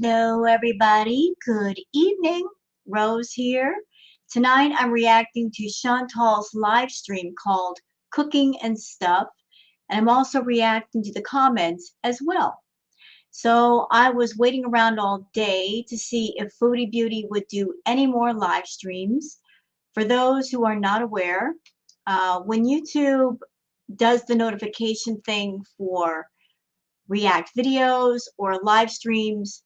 Hello, everybody. Good evening. Rose here. Tonight I'm reacting to Chantal's live stream called Cooking and Stuff, and I'm also reacting to the comments as well. So I was waiting around all day to see if Foodie Beauty would do any more live streams. For those who are not aware, when YouTube does the notification thing for React videos or live streams,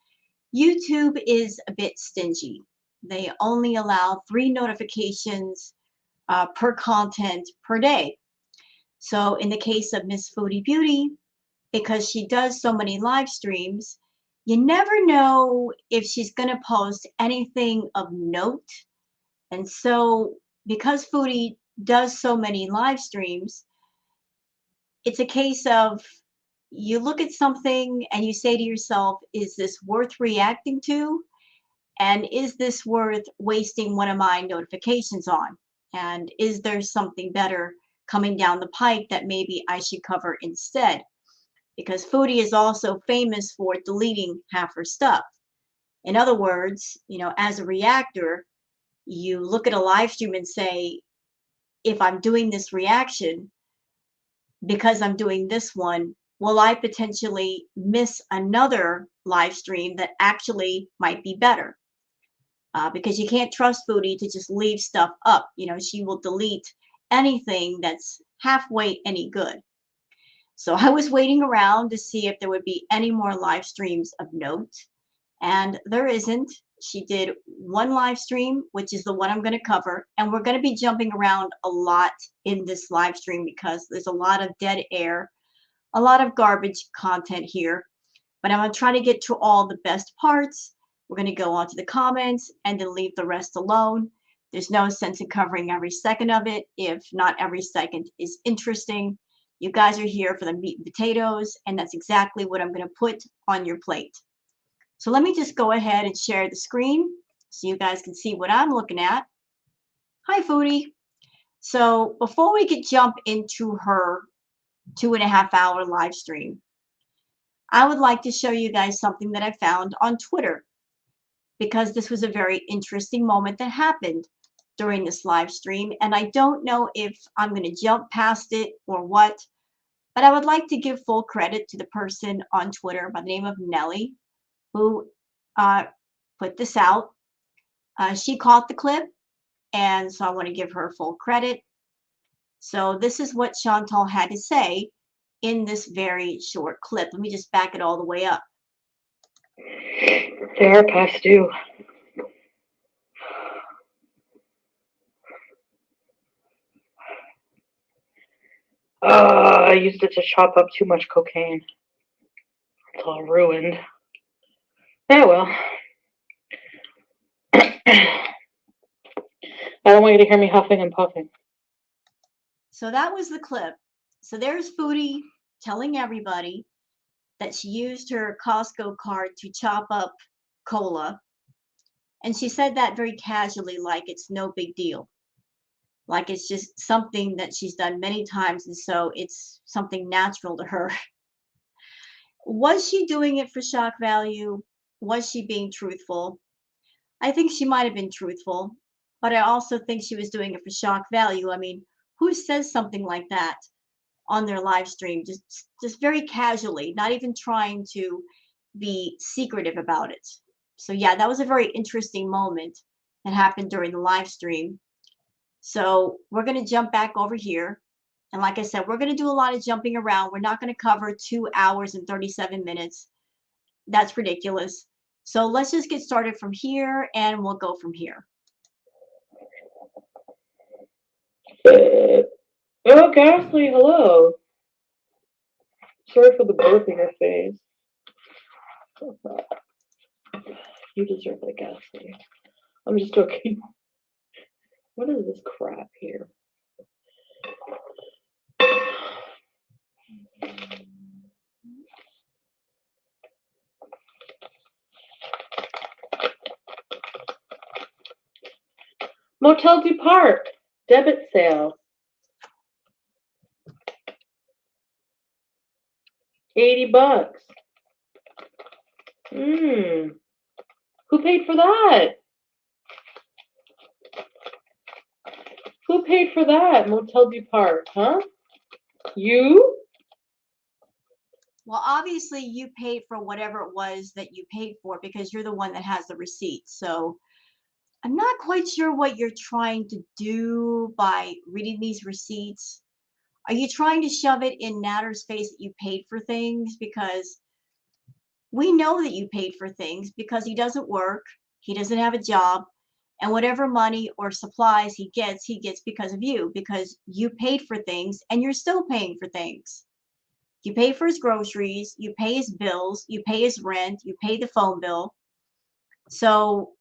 YouTube is a bit stingy. They only allow 3 notifications per content per day. So in the case of Miss Foodie Beauty, because she does so many live streams, you never know if she's going to post anything of note. And so because Foodie does so many live streams, it's a case of you look at something and you say to yourself, is this worth reacting to? And is this worth wasting one of my notifications on? And is there something better coming down the pike that maybe I should cover instead? Because Foodie is also famous for deleting half her stuff. In other words, as a reactor, you look at a live stream and say, if I'm doing this reaction, because I'm doing this one, will I potentially miss another live stream that actually might be better? Because you can't trust Foodie to just leave stuff up. She will delete anything that's halfway any good. So I was waiting around to see if there would be any more live streams of note, and there isn't. She did one live stream, which is the one I'm going to cover, and we're going to be jumping around a lot in this live stream because there's a lot of dead air, a lot of garbage content here, but I'm going to try to get to all the best parts. We're going to go on to the comments and then leave the rest alone. There's no sense in covering every second of it if not every second is interesting. You guys are here for the meat and potatoes, and that's exactly what I'm going to put on your plate. So let me just go ahead and share the screen so you guys can see what I'm looking at. Hi, Foodie. So before we could jump into her 2.5-hour live stream, I would like to show you guys something that I found on Twitter, because this was a very interesting moment that happened during this live stream, and I don't know if I'm going to jump past it or what, but I would like to give full credit to the person on Twitter by the name of Nelly who put this out. She caught the clip, and so I want to give her full credit. So this is what Chantal had to say in this very short clip. Let me just back it all the way up. They are past due. I used it to chop up too much cocaine. It's all ruined. Yeah, well. I don't want you to hear me huffing and puffing. So that was the clip. So there's Foodie telling everybody that she used her Costco card to chop up cola. And she said that very casually, like it's no big deal. Like it's just something that she's done many times, and so it's something natural to her. Was she doing it for shock value? Was she being truthful? I think she might have been truthful, but I also think she was doing it for shock value. I mean, who says something like that on their live stream, just very casually, not even trying to be secretive about it? So yeah, that was a very interesting moment that happened during the live stream. So we're going to jump back over here. And like I said, we're going to do a lot of jumping around. We're not going to cover 2 hours and 37 minutes. That's ridiculous. So let's just get started from here, and we'll go from here. Oh, Ghastly, hello. Sorry for the burp in your face. You deserve it, Ghastly. I'm just joking. What is this crap here? Motel du Park debit sale. 80 bucks. Who paid for that? Who paid for that? Motel du Parc, huh? You? Well, obviously you paid for whatever it was that you paid for because you're the one that has the receipt. So I'm not quite sure what you're trying to do by reading these receipts. Are you trying to shove it in Natter's face that you paid for things? Because we know that you paid for things because he doesn't work, he doesn't have a job, and whatever money or supplies he gets because of you, because you paid for things and you're still paying for things. You pay for his groceries, you pay his bills, you pay his rent, you pay the phone bill. So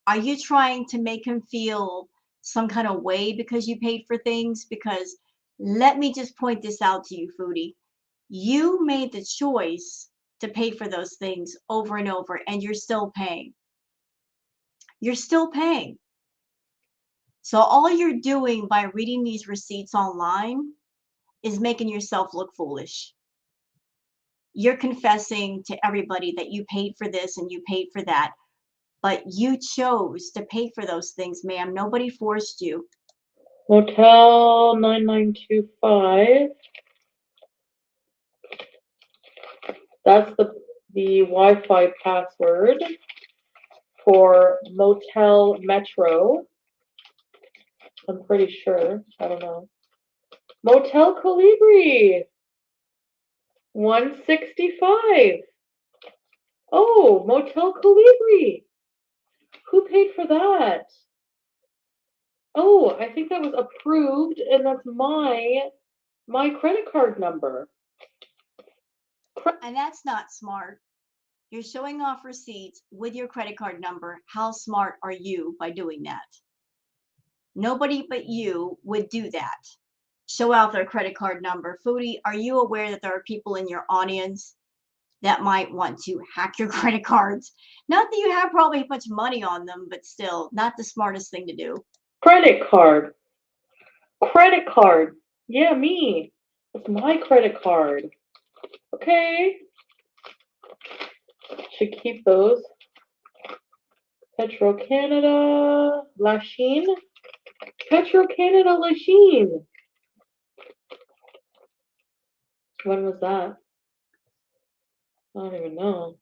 are you trying to make him feel some kind of way because you paid for things? Because let me just point this out to you, Foodie. You made the choice to pay for those things over and over, and you're still paying. You're still paying. So all you're doing by reading these receipts online is making yourself look foolish. You're confessing to everybody that you paid for this and you paid for that, but you chose to pay for those things, ma'am. Nobody forced you. Motel 9925. That's the Wi-Fi password for Motel Metro. I'm pretty sure. I don't know. Motel Colibri. 165. Oh, Motel Colibri. Who paid for that? Oh, I think that was approved, and that's my credit card number. And that's not smart. You're showing off receipts with your credit card number. How smart are you by doing that? Nobody but you would do that. Show out their credit card number. Foodie, are you aware that there are people in your audience that might want to hack your credit cards? Not that you have probably much money on them, but still, not the smartest thing to do. Credit card. Credit card. Yeah, me. It's my credit card. Okay. Should keep those. Petro Canada. Lachine. Petro Canada Lachine. When was that? I don't even know.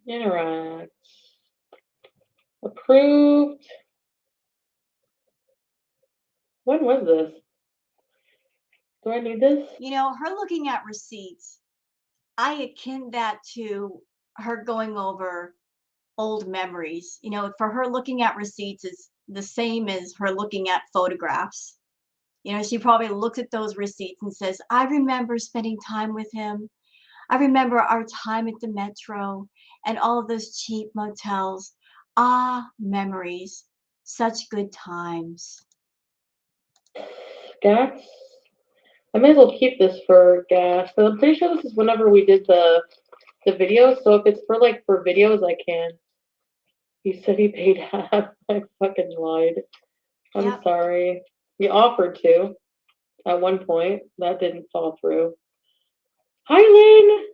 Interact. Approved. When was this? Do I need this? You know, her looking at receipts, I akin that to her going over old memories. You know, for her looking at receipts is the same as her looking at photographs. You know, she probably looks at those receipts and says, I remember spending time with him. I remember our time at the Metro and all of those cheap motels. Ah, memories. Such good times. Gas. I may as well keep this for gas. But I'm pretty sure this is whenever we did the video. So if it's for videos, I can. He said he paid half. I fucking lied. I'm Yep. sorry. He offered to at one point. That didn't fall through. Hi, Lynn.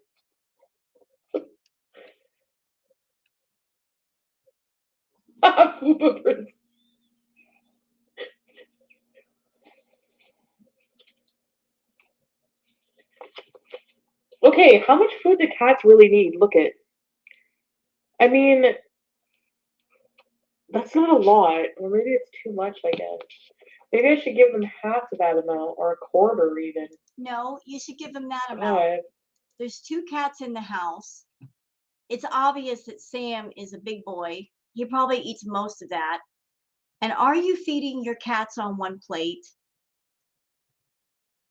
Okay, how much food do cats really need? Look at. I mean, that's not a lot, or maybe it's too much. I guess maybe I should give them half of that amount, or a quarter even. No, you should give them that amount. God. There's 2 cats in the house. It's obvious that Sam is a big boy. He probably eats most of that. And are you feeding your cats on one plate?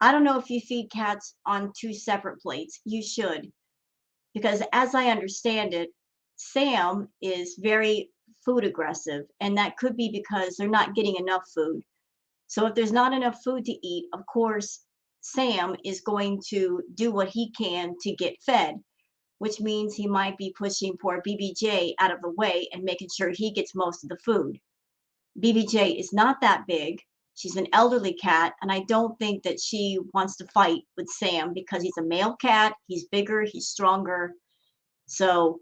I don't know if you feed cats on 2 separate plates. You should, because as I understand it, Sam is very food aggressive, and that could be because they're not getting enough food. So if there's not enough food to eat, of course, Sam is going to do what he can to get fed, which means he might be pushing poor BBJ out of the way and making sure he gets most of the food. BBJ is not that big. She's an elderly cat, and I don't think that she wants to fight with Sam because he's a male cat. He's bigger, he's stronger. So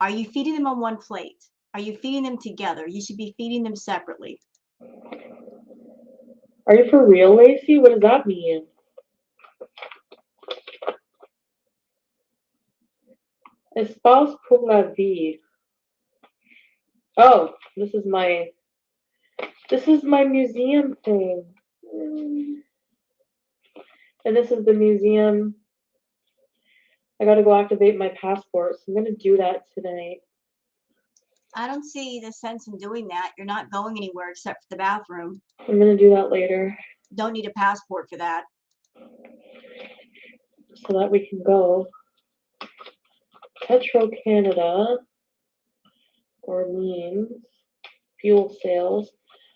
Are you feeding them on one plate? Are you feeding them together? You should be feeding them separately. Are you for real, Lacey? What does that mean? Espace pour la vie. Oh, this is my museum thing. And this is the museum. I gotta go activate my passport, so I'm gonna do that tonight. I don't see the sense in doing that. You're not going anywhere except for the bathroom. I'm gonna do that later. Don't need a passport for that. So that we can go. Petro Canada, Orleans, fuel sales.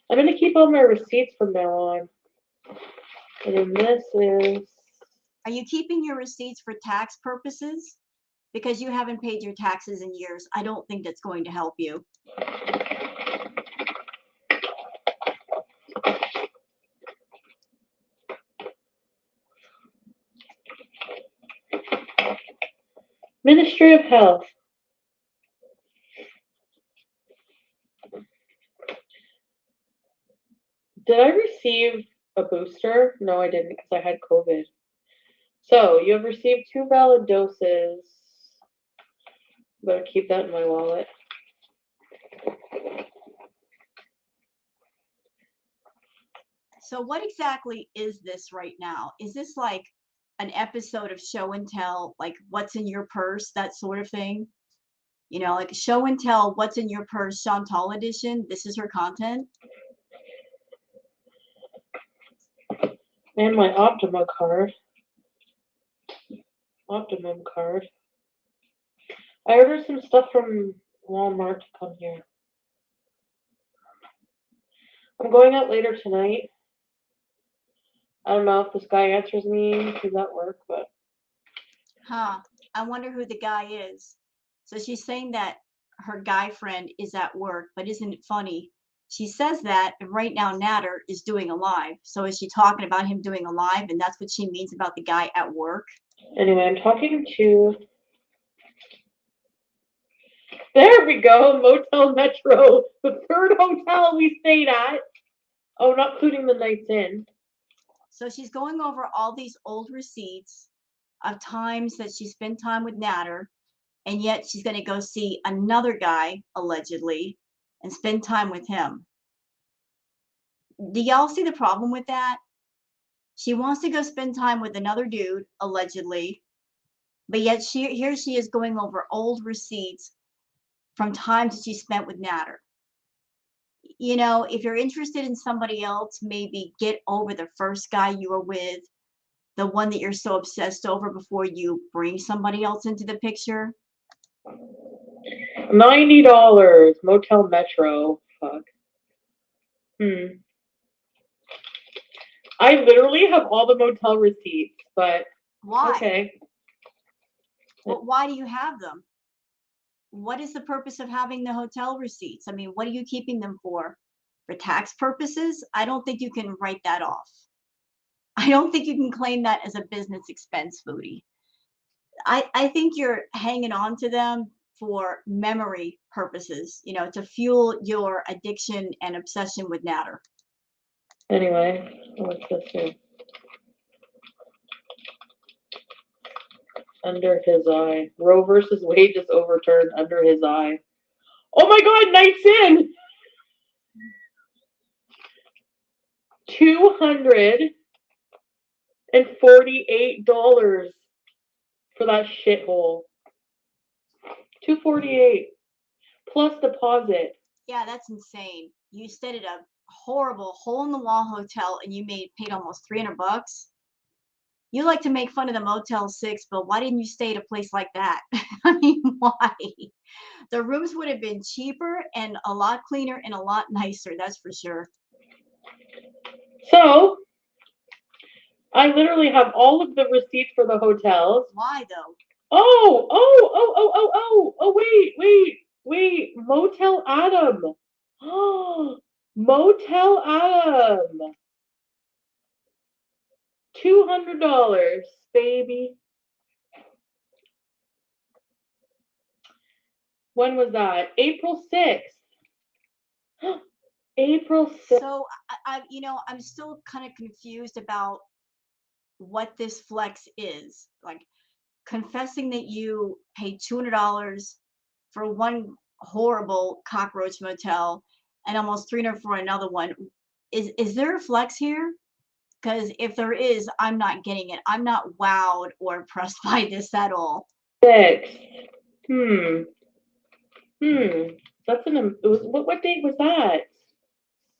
I'm gonna keep all my receipts from now on. And then this is. Are you keeping your receipts for tax purposes? Because you haven't paid your taxes in years. I don't think that's going to help you. Ministry of Health. Did I receive a booster? No, I didn't because I had COVID. So, you have received 2 valid doses. Better keep that in my wallet. So what exactly is this right now? Is this like an episode of show and tell, like what's in your purse, that sort of thing? You know, like show and tell, what's in your purse, Chantal edition. This is her content. And my Optima card. Optimum card. I ordered some stuff from Walmart to come here. I'm going out later tonight. I don't know if this guy answers me. He's at work, but. Huh. I wonder who the guy is. So she's saying that her guy friend is at work, but isn't it funny? She says that, and right now Natter is doing a live. So is she talking about him doing a live, and that's what she means about the guy at work? Anyway, I'm talking to. There we go, Motel Metro, the 3rd hotel we stayed at. Oh, not including the nights in. So she's going over all these old receipts of times that she spent time with Natter, and yet she's going to go see another guy, allegedly, and spend time with him. Do y'all see the problem with that? She wants to go spend time with another dude, allegedly, but yet here she is going over old receipts from times that she spent with Natter. You know, if you're interested in somebody else, maybe get over the first guy you were with, the one that you're so obsessed over, before you bring somebody else into the picture. $90, Motel Metro. Fuck. I literally have all the motel receipts, but. Why? Okay. Well, why do you have them? What is the purpose of having the hotel receipts? I mean, what are you keeping them for? For tax purposes? I don't think you can write that off. I don't think you can claim that as a business expense, Foodie. I think you're hanging on to them for memory purposes, you know, to fuel your addiction and obsession with Natter. Anyway, what's this here? Under his eye. Roe versus Wade is overturned under his eye. Oh my god, nights in! $248 for that shithole. $248 plus deposit. Yeah, that's insane. You stayed at a horrible hole in the wall hotel and you paid almost $300. You like to make fun of the Motel 6, but why didn't you stay at a place like that? I mean, why? The rooms would have been cheaper and a lot cleaner and a lot nicer, that's for sure. So, I literally have all of the receipts for the hotels. Why though? Wait. Motel Adam. Oh, Motel Adam. $200, baby. When was that? April 6th. April 6th. So I'm still kind of confused about what this flex is. Like confessing that you paid $200 for one horrible cockroach motel and almost 300 for another one. Is there a flex here? Because if there is, I'm not getting it. I'm not wowed or impressed by this at all. 6th. That's what date was that?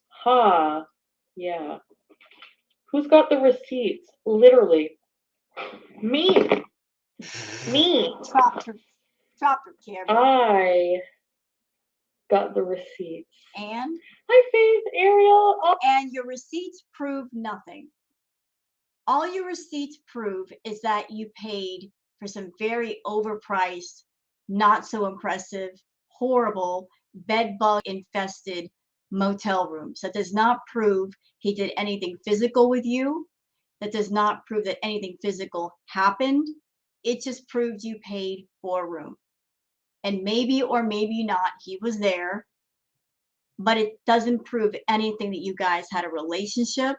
Ha. Yeah. Who's got the receipts? Literally. Me. Drop her camera. I got the receipts. And? Hi, Faith, Ariel. Oh. And your receipts prove nothing. All your receipts prove is that you paid for some very overpriced, not so impressive, horrible, bed bug infested motel rooms. That does not prove he did anything physical with you. That does not prove that anything physical happened. It just proves you paid for a room. And maybe or maybe not, he was there, but it doesn't prove anything that you guys had a relationship.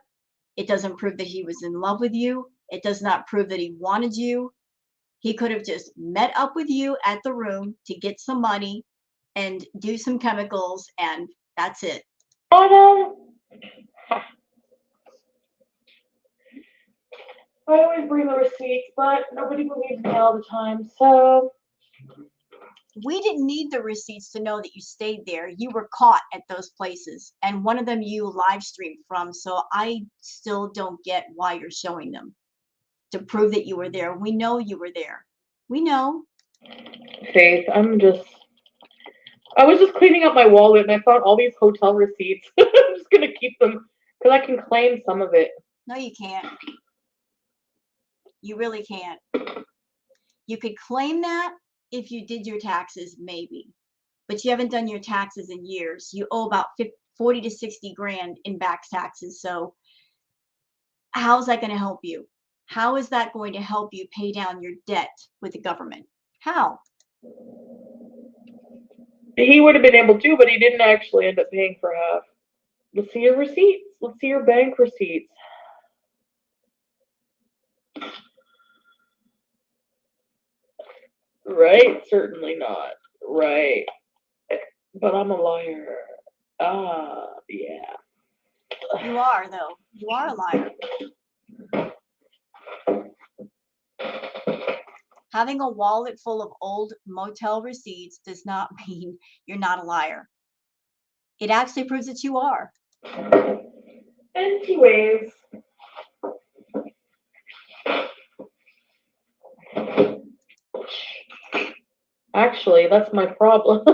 It doesn't prove that he was in love with you. It does not prove that he wanted you. He could have just met up with you at the room to get some money and do some chemicals, and that's it. I always bring the receipts, but nobody believes me all the time, so. We didn't need the receipts to know that you stayed there. You were caught at those places, and one of them you live streamed from, so I still don't get why you're showing them to prove that you were there. We know you were there. We know. Faith, I was just cleaning up my wallet and I found all these hotel receipts. I'm just gonna keep them because I can claim some of it. No, you can't. You really can't. You could claim that if you did your taxes, maybe, but you haven't done your taxes in years. You owe about 40 to 60 grand in back taxes. So how's that going to help you? How is that going to help you pay down your debt with the government? How? He would have been able to, but he didn't actually end up paying for half. Let's see your receipts. Let's see your bank receipts. Right? Certainly not. Right. But I'm a liar. Yeah. You are, though. You are a liar. Having a wallet full of old motel receipts does not mean you're not a liar. It actually proves that you are. Anyways. Actually, that's my problem.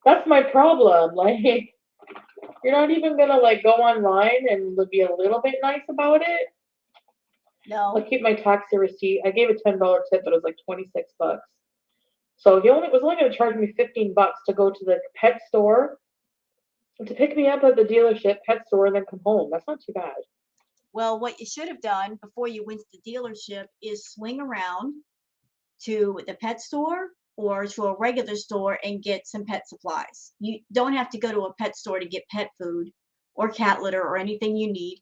That's my problem. Like, you're not even gonna like go online and be a little bit nice about it. No. I'll keep my taxi receipt. I gave a $10 tip, but it was like $26. So he was only gonna charge me $15 to go to the pet store, to pick me up at the dealership, pet store, and then come home. That's not too bad. Well, what you should have done before you went to the dealership is swing around to the pet store or to a regular store and get some pet supplies. You don't have to go to a pet store to get pet food or cat litter or anything you need.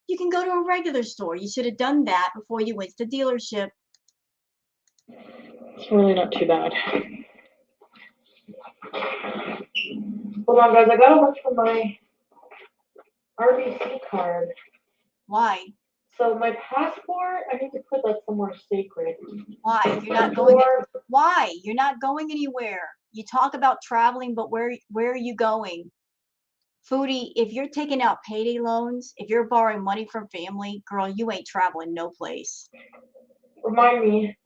You can go to a regular store. You should have done that before you went to the dealership. It's really not too bad. Hold on, guys. I gotta look for my RBC card. Why? So my passport, I need to put that somewhere sacred. Why? You're not going. Why? You're not going anywhere. You talk about traveling, but where are you going? Foodie, if you're taking out payday loans, if you're borrowing money from family, girl, you ain't traveling no place. Remind me.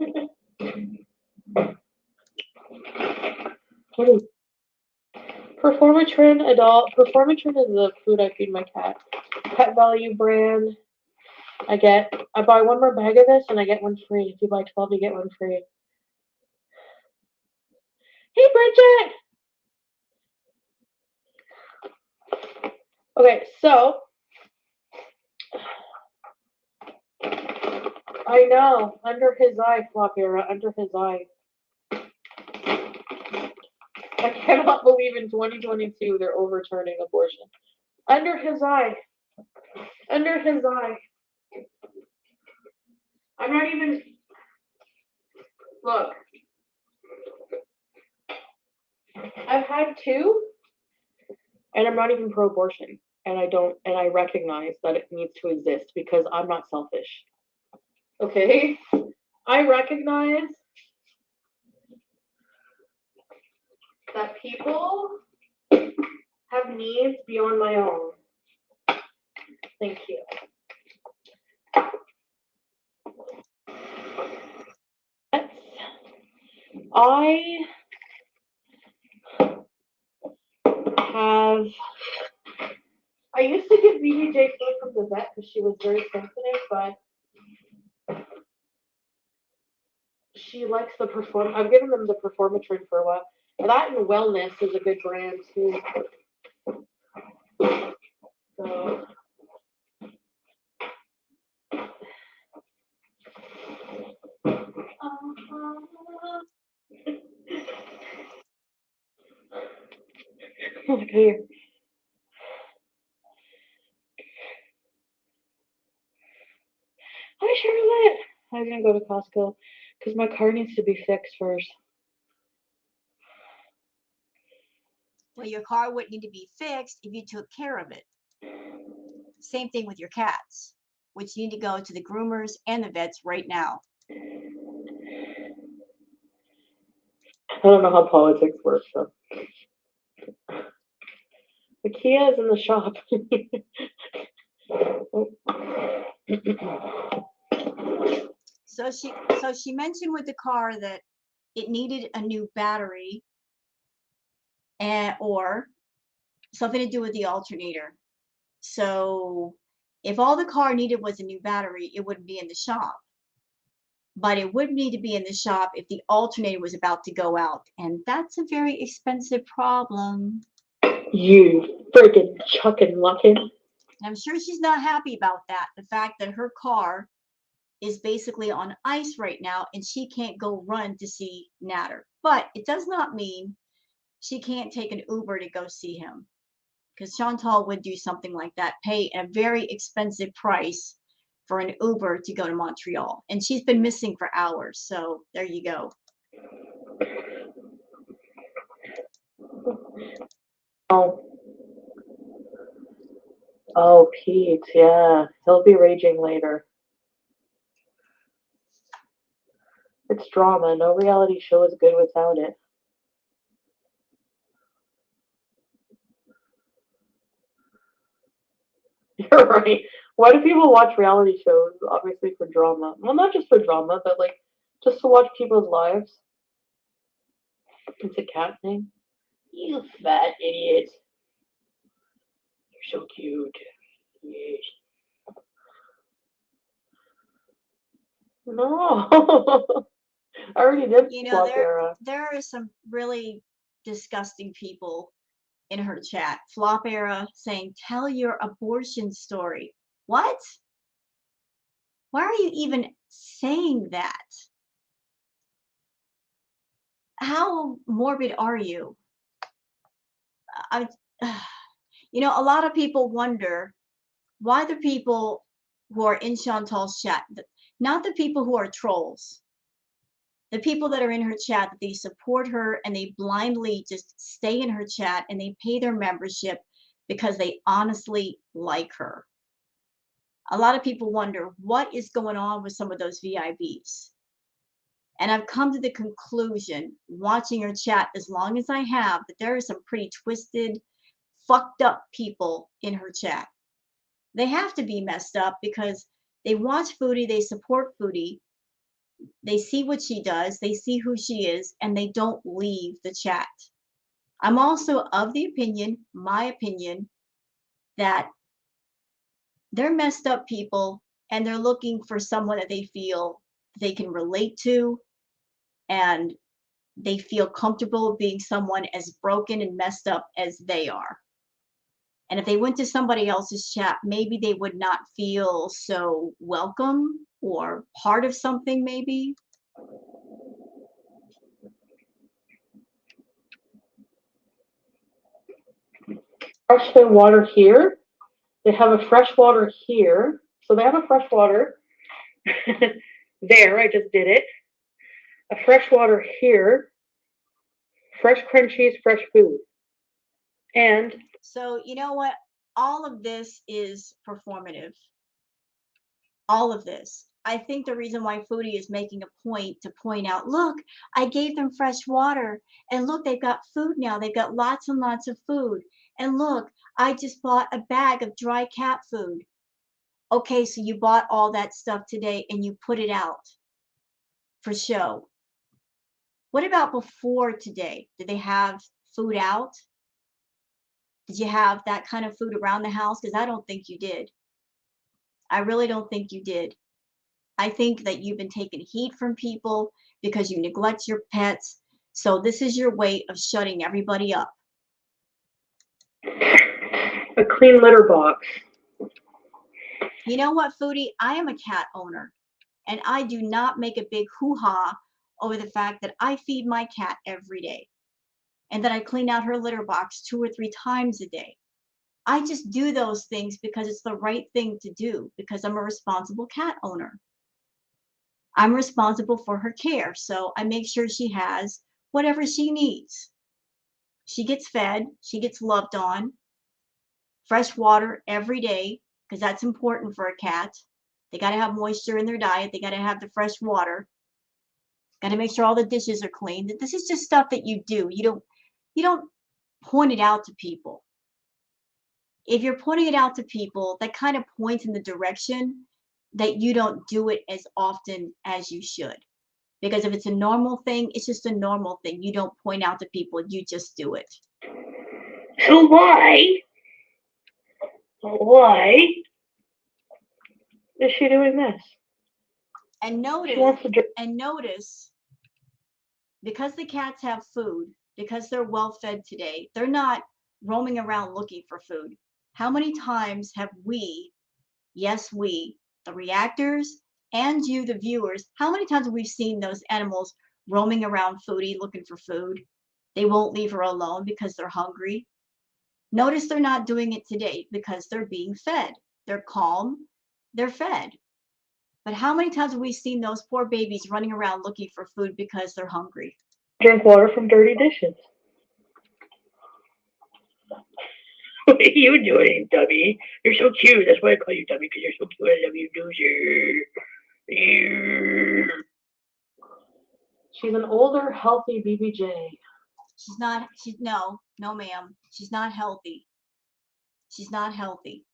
What is Performatrin Adult? Performatrin is the food I feed my cat. Pet Value brand. I buy one more bag of this and I get one free. If you buy 12, you get one free. Hey, Bridget! Okay, so I know, under his eye, Flopera, under his eye. I cannot believe in 2022 they're overturning abortion. Under his eye. Under his eye. I'm not even. Look. I've had two, and I'm not even pro-abortion. And I recognize that it needs to exist because I'm not selfish. Okay? I recognize that people have needs beyond my own. Thank you. I used to give BBJ food from the vet because she was very sensitive, but she likes the perform. I've given them the performatrin for a while. That and Wellness is a good brand too. So. Okay. Hi, Charlotte. I'm gonna go to Costco because my car needs to be fixed first. Well, your car wouldn't need to be fixed if you took care of it. Same thing with your cats, which need to go to the groomers and the vets right now. I don't know how politics works, so. The Kia is in the shop. So she mentioned with the car that it needed a new battery or something to do with the alternator. So if all the car needed was a new battery, it wouldn't be in the shop. But it would need to be in the shop if the alternator was about to go out. And that's a very expensive problem. You freaking chucking luckin'. And I'm sure she's not happy about that. The fact that her car is basically on ice right now and she can't go run to see Natter. But it does not mean she can't take an Uber to go see him. Because Chantal would do something like that, pay a very expensive price for an Uber to go to Montreal. And she's been missing for hours. So there you go. Oh, Pete, yeah. He'll be raging later. It's drama. No reality show is good without it. You're right. Why do people watch reality shows? Obviously for drama. Well, not just for drama, but like just to watch people's lives. It's a cat thing. You fat idiot. You're so cute. Yes. No. I already did flop era. There are some really disgusting people in her chat. Flop era saying, tell your abortion story. What? Why are you even saying that? How morbid are you? I, you know, a lot of people wonder why the people who are in Chantal's chat, not the people who are trolls, the people that are in her chat, that they support her and they blindly just stay in her chat and they pay their membership because they honestly like her. A lot of people wonder what is going on with some of those VIBs. And I've come to the conclusion, watching her chat as long as I have, that there are some pretty twisted, fucked up people in her chat. They have to be messed up because they watch Foodie, they support Foodie, they see what she does, they see who she is, and they don't leave the chat. I'm also of the opinion, my opinion, that they're messed up people and they're looking for someone that they feel they can relate to and they feel comfortable being someone as broken and messed up as they are. And if they went to somebody else's chat, maybe they would not feel so welcome or part of something, maybe. fresh water here. They have a fresh water here. So they have a fresh water. There, I just did it. A fresh water here. Fresh crunchies, fresh food. And So, you know what? All of this is performative. All of this. I think the reason why Foodie is making a point to point out, look, I gave them fresh water, and look, they've got food now. They've got lots and lots of food. And look, I just bought a bag of dry cat food. Okay, so you bought all that stuff today and you put it out for show. What about before today? Did they have food out? Did you have that kind of food around the house? Because I don't think you did. I really don't think you did. I think that you've been taking heat from people because you neglect your pets. So this is your way of shutting everybody up. a clean litter box. You know what, Foodie? I am a cat owner, and I do not make a big hoo-ha over the fact that I feed my cat every day and that I clean out her litter box 2 or 3 times a day. I just do those things because it's the right thing to do, because I'm a responsible cat owner. I'm responsible for her care, so I make sure she has whatever she needs. She gets fed, she gets loved on, fresh water every day, because that's important for a cat. They got to have moisture in their diet, they got to have the fresh water. Got to make sure all the dishes are clean. This is just stuff that you do. You don't point it out to people. If you're pointing it out to people, that kind of points in the direction that you don't do it as often as you should. Because if it's a normal thing, it's just a normal thing. You don't point out to people, you just do it. So why is she doing this? And She wants to notice, because the cats have food, because they're well fed today, they're not roaming around looking for food. How many times have we, yes, we, the reactors, and you, the viewers, how many times have we seen those animals roaming around Foodie looking for food? They won't leave her alone because they're hungry. Notice they're not doing it today because they're being fed. They're calm, they're fed. But how many times have we seen those poor babies running around looking for food because they're hungry? drink water from dirty dishes. What are you doing, Dummy? You're so cute. That's why I call you Dummy, because you're so cute. I love you, loser. She's an older, healthy BBJ. No, ma'am. She's not healthy. She's not healthy.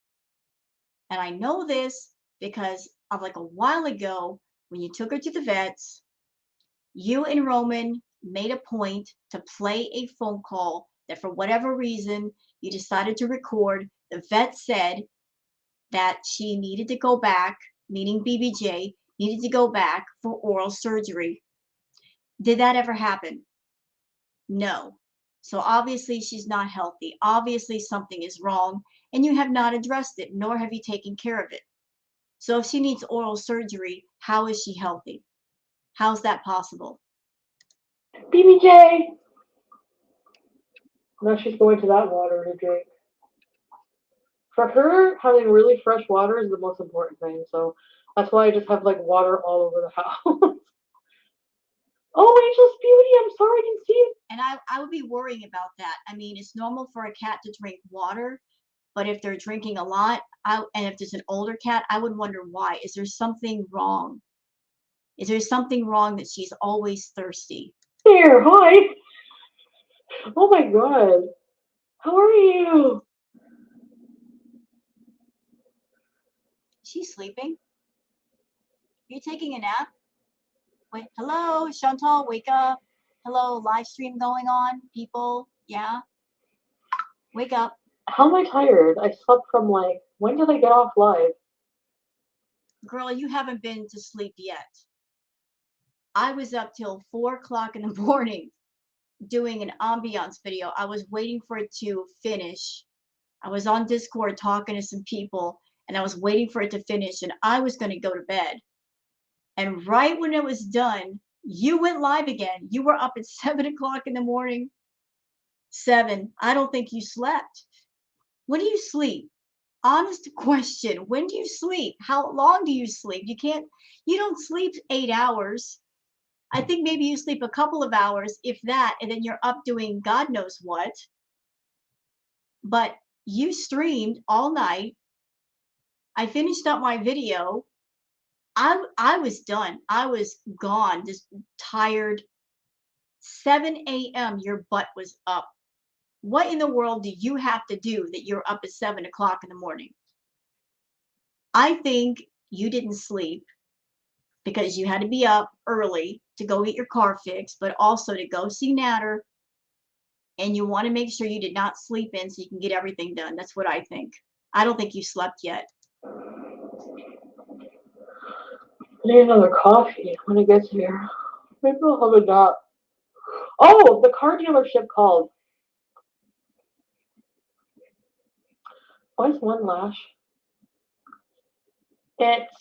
And I know this because of like a while ago when you took her to the vets, you and Roman made a point to play a phone call that for whatever reason you decided to record. The vet said that she needed to go back, meaning BBJ, needed to go back for oral surgery. Did that ever happen? No. So obviously she's not healthy. Obviously something is wrong, and you have not addressed it, nor have you taken care of it. So if she needs oral surgery, how is she healthy? How's that possible? BBJ! Now she's going to that water to drink. For her, having really fresh water is the most important thing, so that's why I just have like water all over the house. Oh, Angel's Beauty, I'm sorry I didn't see it. And I would be worrying about that. I mean, it's normal for a cat to drink water, but if they're drinking a lot, and if there's an older cat, I would wonder why. Is there something wrong? Is there something wrong that she's always thirsty? There, hi. Oh my god. How are you? She's sleeping. Are you taking a nap? Wait, hello, Chantal, wake up. Hello, live stream going on, people. Yeah, wake up. How am I tired? I slept from like, when did I get off live? Girl, you haven't been to sleep yet. I was up till 4 o'clock in the morning doing an ambiance video. I was waiting for it to finish. I was on Discord talking to some people, and I was waiting for it to finish, and I was going to go to bed. And right when it was done, you went live again. You were up at 7 o'clock in the morning. 7. I don't think you slept. When do you sleep? Honest question. When do you sleep? How long do you sleep? You don't sleep 8 hours. I think maybe you sleep a couple of hours, if that, and then you're up doing God knows what. But you streamed all night. I finished up my video. I was done. I was gone, just tired. 7 a.m. your butt was up. What in the world do you have to do that you're up at 7 o'clock in the morning? I think you didn't sleep because you had to be up early to go get your car fixed, but also to go see Natter. And you want to make sure you did not sleep in so you can get everything done. That's what I think. I don't think you slept yet. I need another coffee when it gets here. Maybe I'll have a nap. Oh, the car dealership called. Why is one lash? It's.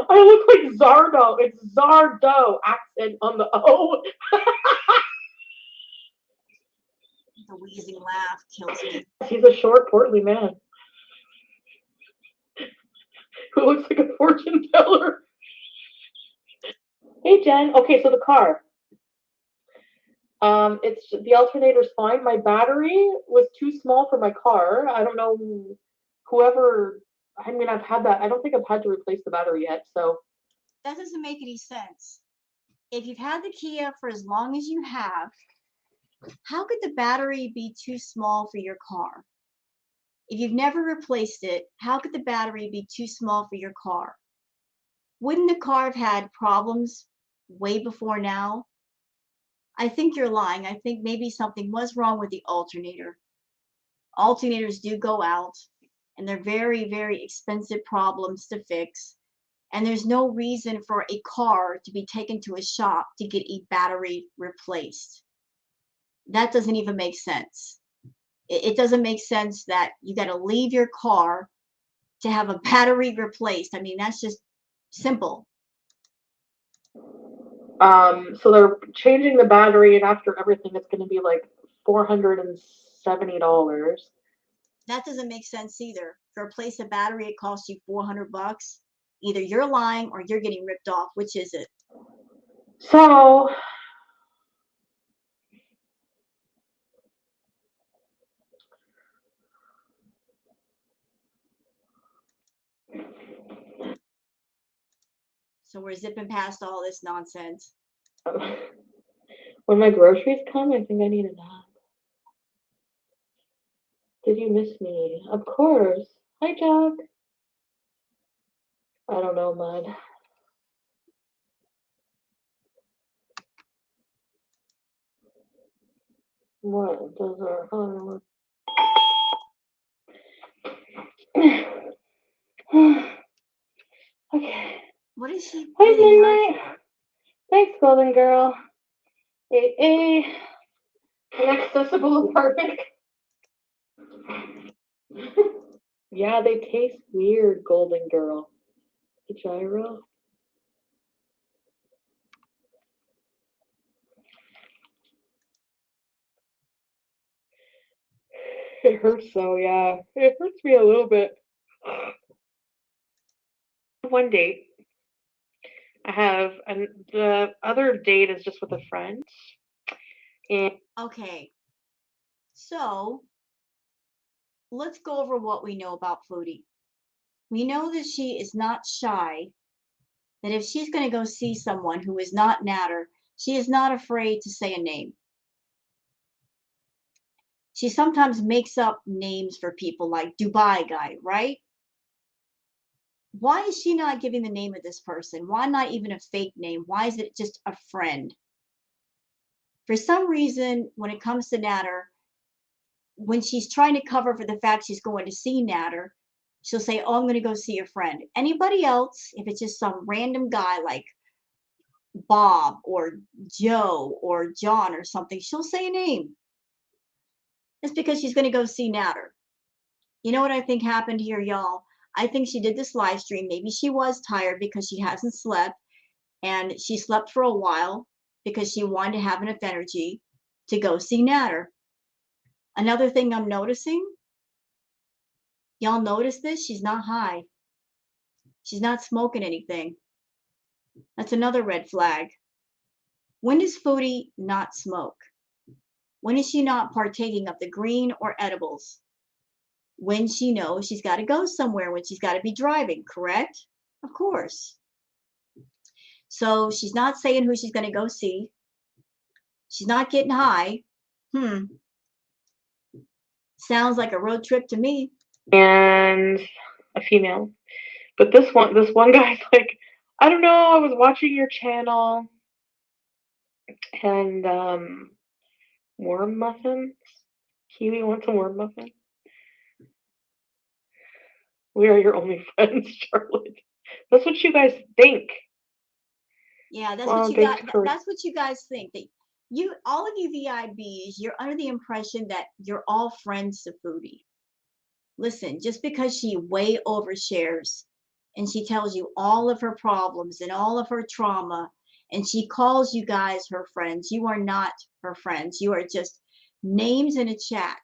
I look like Zardo. It's Zardo. Accent on the O. The wheezing laugh kills me. He's a short, portly man who looks like a fortune teller. Hey, Jen. Okay, so the car. It's the alternator's fine. My battery was too small for my car. I don't know whoever. I mean, I've had that. I don't think I've had to replace the battery yet. So That doesn't make any sense. If you've had the Kia for as long as you have, how could the battery be too small for your car? If you've never replaced it, how could the battery be too small for your car? Wouldn't the car have had problems way before now? I think you're lying. I think maybe something was wrong with the alternator. Alternators do go out, and they're very, very expensive problems to fix. And there's no reason for a car to be taken to a shop to get a battery replaced. That doesn't even make sense. It doesn't make sense that you got to leave your car to have a battery replaced. I mean, that's just simple. so they're changing the battery, and after everything, it's going to be like $470. That doesn't make sense either. To replace a battery, it costs you $400. Either you're lying or you're getting ripped off. Which is it? So So we're zipping past all this nonsense. when my groceries come, I think I need a nap. Did you miss me? Of course. Hi, Jack. I don't know, Mud. What does our Hollywood? Okay. What is she Hi, breathing hard Midnight. for? Thanks, Golden Girl. An accessible apartment. Yeah, they taste weird, Golden Girl. The gyro. It hurts so, yeah. It hurts me a little bit. One date. I have, and the other date is just with a friend. And Okay, so let's go over what we know about Foodie. We know that she is not shy, that if she's going to go see someone who is not Natter, she is not afraid to say a name. She sometimes makes up names for people like Dubai guy, right? Why is she not giving the name of this person? Why not even a fake name? Why is it just a friend? For some reason, when it comes to Natter, when she's trying to cover for the fact she's going to see Natter, she'll say, "Oh, I'm going to go see a friend." Anybody else, if it's just some random guy like Bob or Joe or John or something, she'll say a name. It's because she's going to go see Natter. You know what I think happened here, y'all? I think she did this live stream. Maybe she was tired because she hasn't slept, and she slept for a while, because she wanted to have enough energy to go see Natter. Another thing I'm noticing, y'all notice this? She's not high. She's not smoking anything. That's another red flag. When does Foodie not smoke? When is she not partaking of the green or edibles? When she knows she's got to go somewhere, when she's got to be driving, correct? Of course. So she's not saying who she's going to go see. She's not getting high. Sounds like a road trip to me. And a female. But this one guy's like, I don't know, I was watching your channel and worm muffins. Kiwi wants a worm muffin. We are your only friends, Charlotte. That's what you guys think. Yeah, that's what you got. That's what you guys think. That you, all of you VIBs, you're under the impression that you're all friends to Foodie. Listen, just because she way overshares and she tells you all of her problems and all of her trauma and she calls you guys her friends, you are not her friends. You are just names in a chat.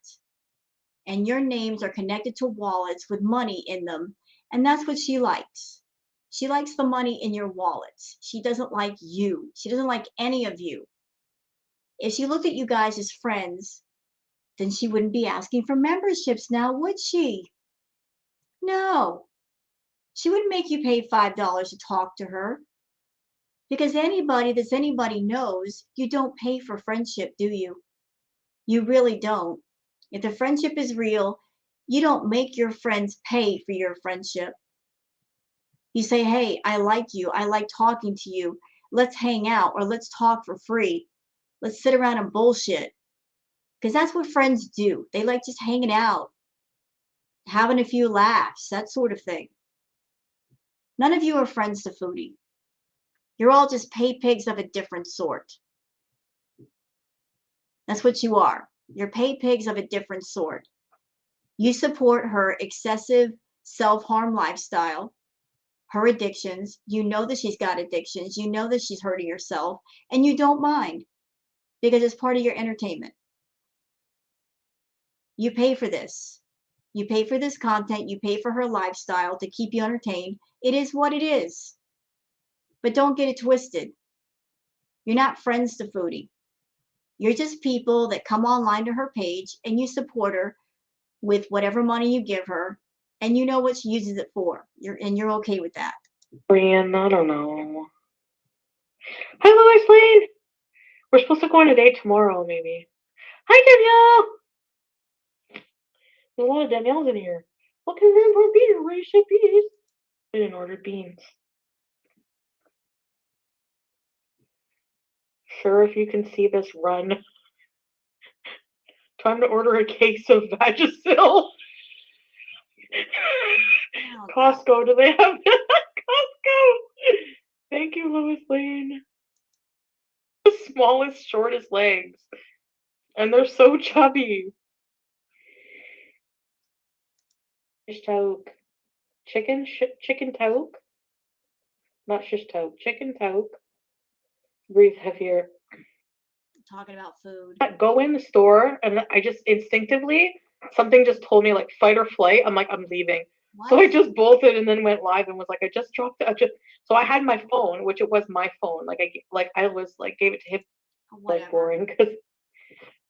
And your names are connected to wallets with money in them. And that's what she likes. She likes the money in your wallets. She doesn't like you. She doesn't like any of you. If she looked at you guys as friends, then she wouldn't be asking for memberships now, would she? No. She wouldn't make you pay $5 to talk to her. Because anybody knows, you don't pay for friendship, do you? You really don't. If the friendship is real, you don't make your friends pay for your friendship. You say, hey, I like you. I like talking to you. Let's hang out or let's talk for free. Let's sit around and bullshit. Because that's what friends do. They like just hanging out, having a few laughs, that sort of thing. None of you are friends to Foodie. You're all just pay pigs of a different sort. That's what you are. You're pay pigs of a different sort. You support her excessive self-harm lifestyle, her addictions. You know that she's got addictions. You know that she's hurting herself, and you don't mind because it's part of your entertainment. You pay for this. You pay for this content. You pay for her lifestyle to keep you entertained. It is what it is. But don't get it twisted. You're not friends to Foodie. You're just people that come online to her page and you support her with whatever money you give her, and you know what she uses it for. You're okay with that. Brian, I don't know. Hi, Lois Lane. We're supposed to go on a date tomorrow, maybe. Hi, Danielle. There's a lot of Danielles in here. Looking room for beer, raise your beans. I didn't order beans. Sure, if you can see this, run. Time to order a case of Vagisil. Costco, do they have Costco? Thank you, Lois Lane. The smallest, shortest legs. And they're so chubby. Shish taouk. Chicken taouk? Not shish taouk. Chicken taouk. Breathe heavier. Talking about food. Go in the store, and I just instinctively, something just told me, like, fight or flight. I'm like, I'm leaving. What? So I just bolted and then went live and was like, I just dropped it. So I had my phone, which it was my phone. I was like, gave it to him. Like, boring, because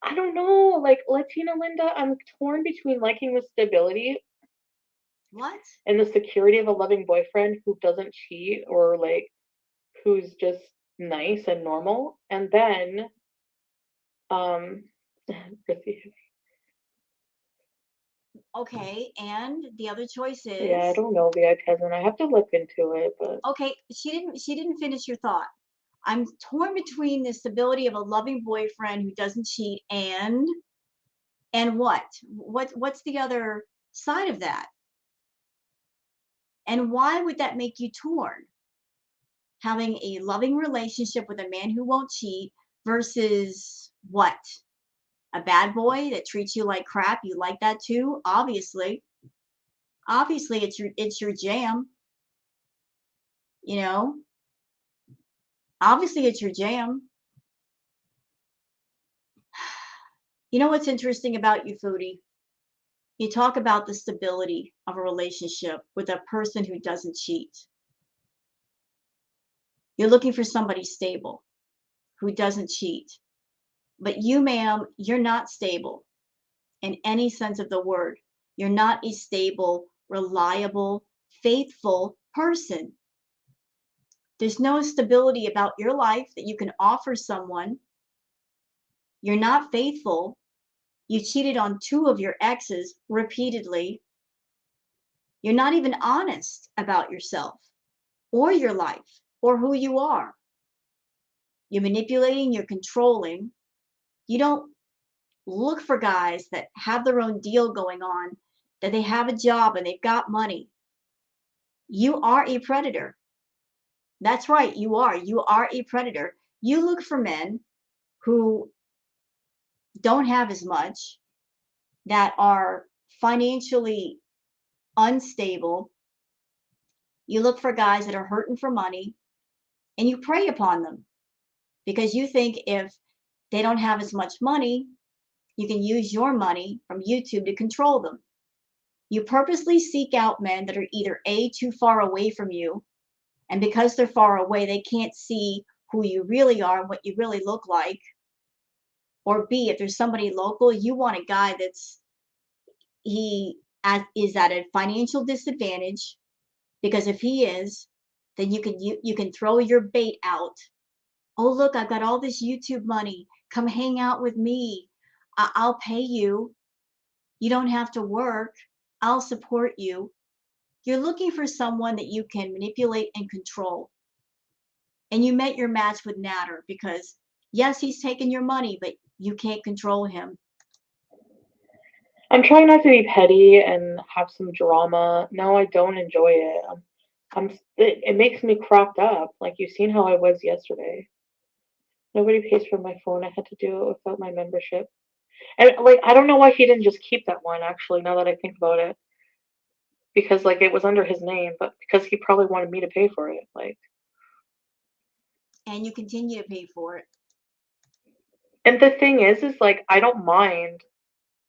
I don't know. Like, Latina Linda, I'm torn between liking the stability. What? And the security of a loving boyfriend who doesn't cheat or, like, who's just nice and normal. And then, okay, and the other choice is? Yeah, I don't know, VI Peasant. I have to look into it, but okay, she didn't finish your thought. I'm torn between the stability of a loving boyfriend who doesn't cheat and what? What's the other side of that? And why would that make you torn? Having a loving relationship with a man who won't cheat versus what? A bad boy that treats you like crap. You like that too? Obviously. Obviously it's your jam. You know? Obviously it's your jam. You know what's interesting about you, Foodie? You talk about the stability of a relationship with a person who doesn't cheat. You're looking for somebody stable who doesn't cheat. But you, ma'am, you're not stable in any sense of the word. You're not a stable, reliable, faithful person. There's no stability about your life that you can offer someone. You're not faithful. You cheated on 2 of your exes repeatedly. You're not even honest about yourself or your life or who you are. You're manipulating, you're controlling. You don't look for guys that have their own deal going on, that they have a job and they've got money. You are a predator. That's right, you are. You are a predator. You look for men who don't have as much, that are financially unstable. You look for guys that are hurting for money and you prey upon them because you think if they don't have as much money, you can use your money from YouTube to control them. You purposely seek out men that are either A, too far away from you, and because they're far away, they can't see who you really are and what you really look like. Or B, if there's somebody local, you want a guy is at a financial disadvantage, because if he is, then you can throw your bait out. Oh, look, I've got all this YouTube money. Come hang out with me. I'll pay you. You don't have to work. I'll support you. You're looking for someone that you can manipulate and control. And you met your match with Natter because, yes, he's taking your money, but you can't control him. I'm trying not to be petty and have some drama. No, I don't enjoy it. It makes me cropped up. Like you've seen how I was yesterday. Nobody pays for my phone. I had to do it without my membership. And like I don't know why he didn't just keep that one actually, now that I think about it. Because like it was under his name, but because he probably wanted me to pay for it. Like And you continue to pay for it. and the thing is like I don't mind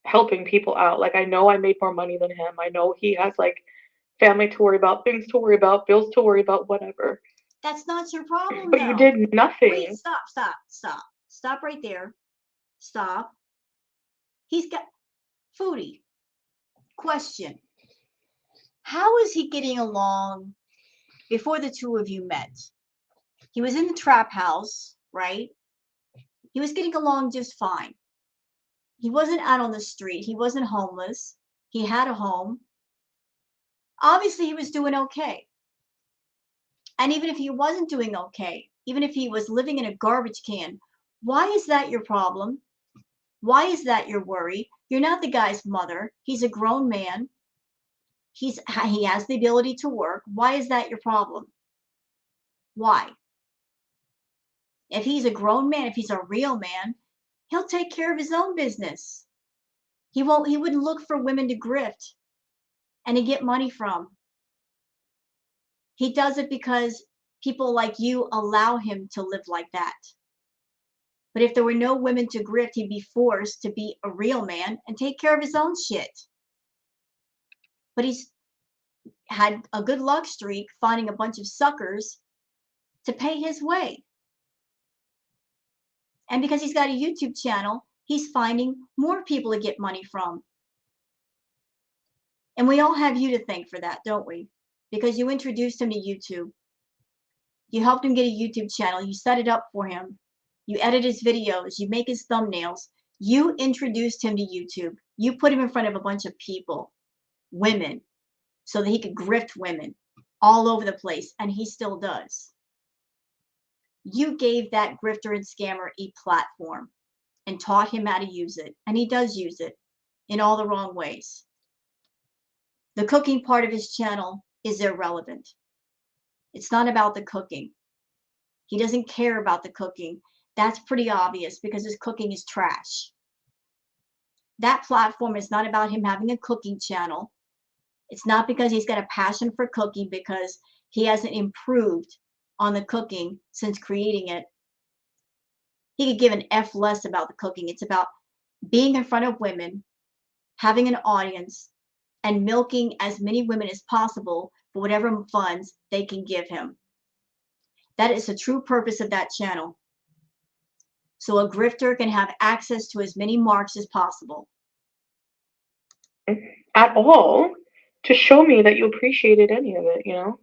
helping people out. Like I know I made more money than him. I know he has like family to worry about, things to worry about, bills to worry about, whatever. That's not your problem, But you though. did Wait, nothing. stop. Stop right there. Stop. He's got Foodie. Question. How is he getting along before the 2 of you met? He was in the trap house, right? He was getting along just fine. He wasn't out on the street. He wasn't homeless. He had a home. Obviously, he was doing okay. And even if he wasn't doing okay, even if he was living in a garbage can, why is that your problem? Why is that your worry? You're not the guy's mother. He's a grown man. He has the ability to work. Why is that your problem? Why? If he's a grown man, if he's a real man, he'll take care of his own business. He wouldn't look for women to grift and to get money from. He does it because people like you allow him to live like that. But if there were no women to grift, he'd be forced to be a real man and take care of his own shit. But he's had a good luck streak finding a bunch of suckers to pay his way. And because he's got a YouTube channel, he's finding more people to get money from. And we all have you to thank for that, don't we? Because you introduced him to YouTube. You helped him get a YouTube channel. You set it up for him. You edit his videos. You make his thumbnails. You introduced him to YouTube. You put him in front of a bunch of people, women, so that he could grift women all over the place, and he still does. You gave that grifter and scammer a platform and taught him how to use it, and he does use it in all the wrong ways. The cooking part of his channel is irrelevant. It's not about the cooking. He doesn't care about the cooking. That's pretty obvious because his cooking is trash. That platform is not about him having a cooking channel. It's not because he's got a passion for cooking, because he hasn't improved on the cooking since creating it. He could give an F less about the cooking. It's about being in front of women, having an audience, and milking as many women as possible for whatever funds they can give him. That is the true purpose of that channel. So a grifter can have access to as many marks as possible. At all, to show me that you appreciated any of it, you know?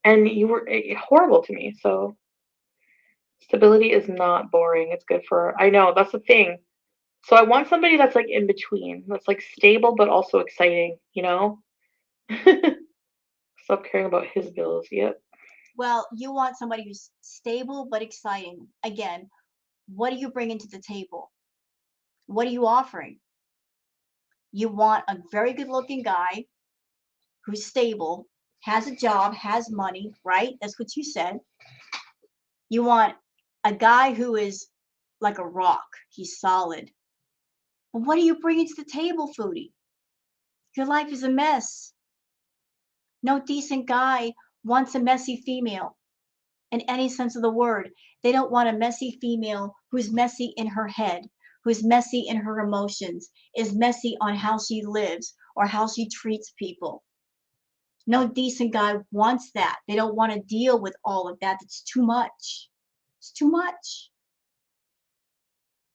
And you were horrible to me, so stability is not boring. It's good for, I know, that's the thing. So I want somebody that's like in between, that's like stable but also exciting, you know? Stop caring about his bills. Yep. Well, you want somebody who's stable but exciting. Again, what are you bringing to the table? What are you offering? You want a very good looking guy who's stable, has a job, has money, right? That's what you said. You want a guy who is like a rock. He's solid. But what are you bringing to the table, Foodie? Your life is a mess. No decent guy wants a messy female in any sense of the word. They don't want a messy female who's messy in her head, who's messy in her emotions, is messy on how she lives or how she treats people. No decent guy wants that. They don't want to deal with all of that. It's too much. It's too much.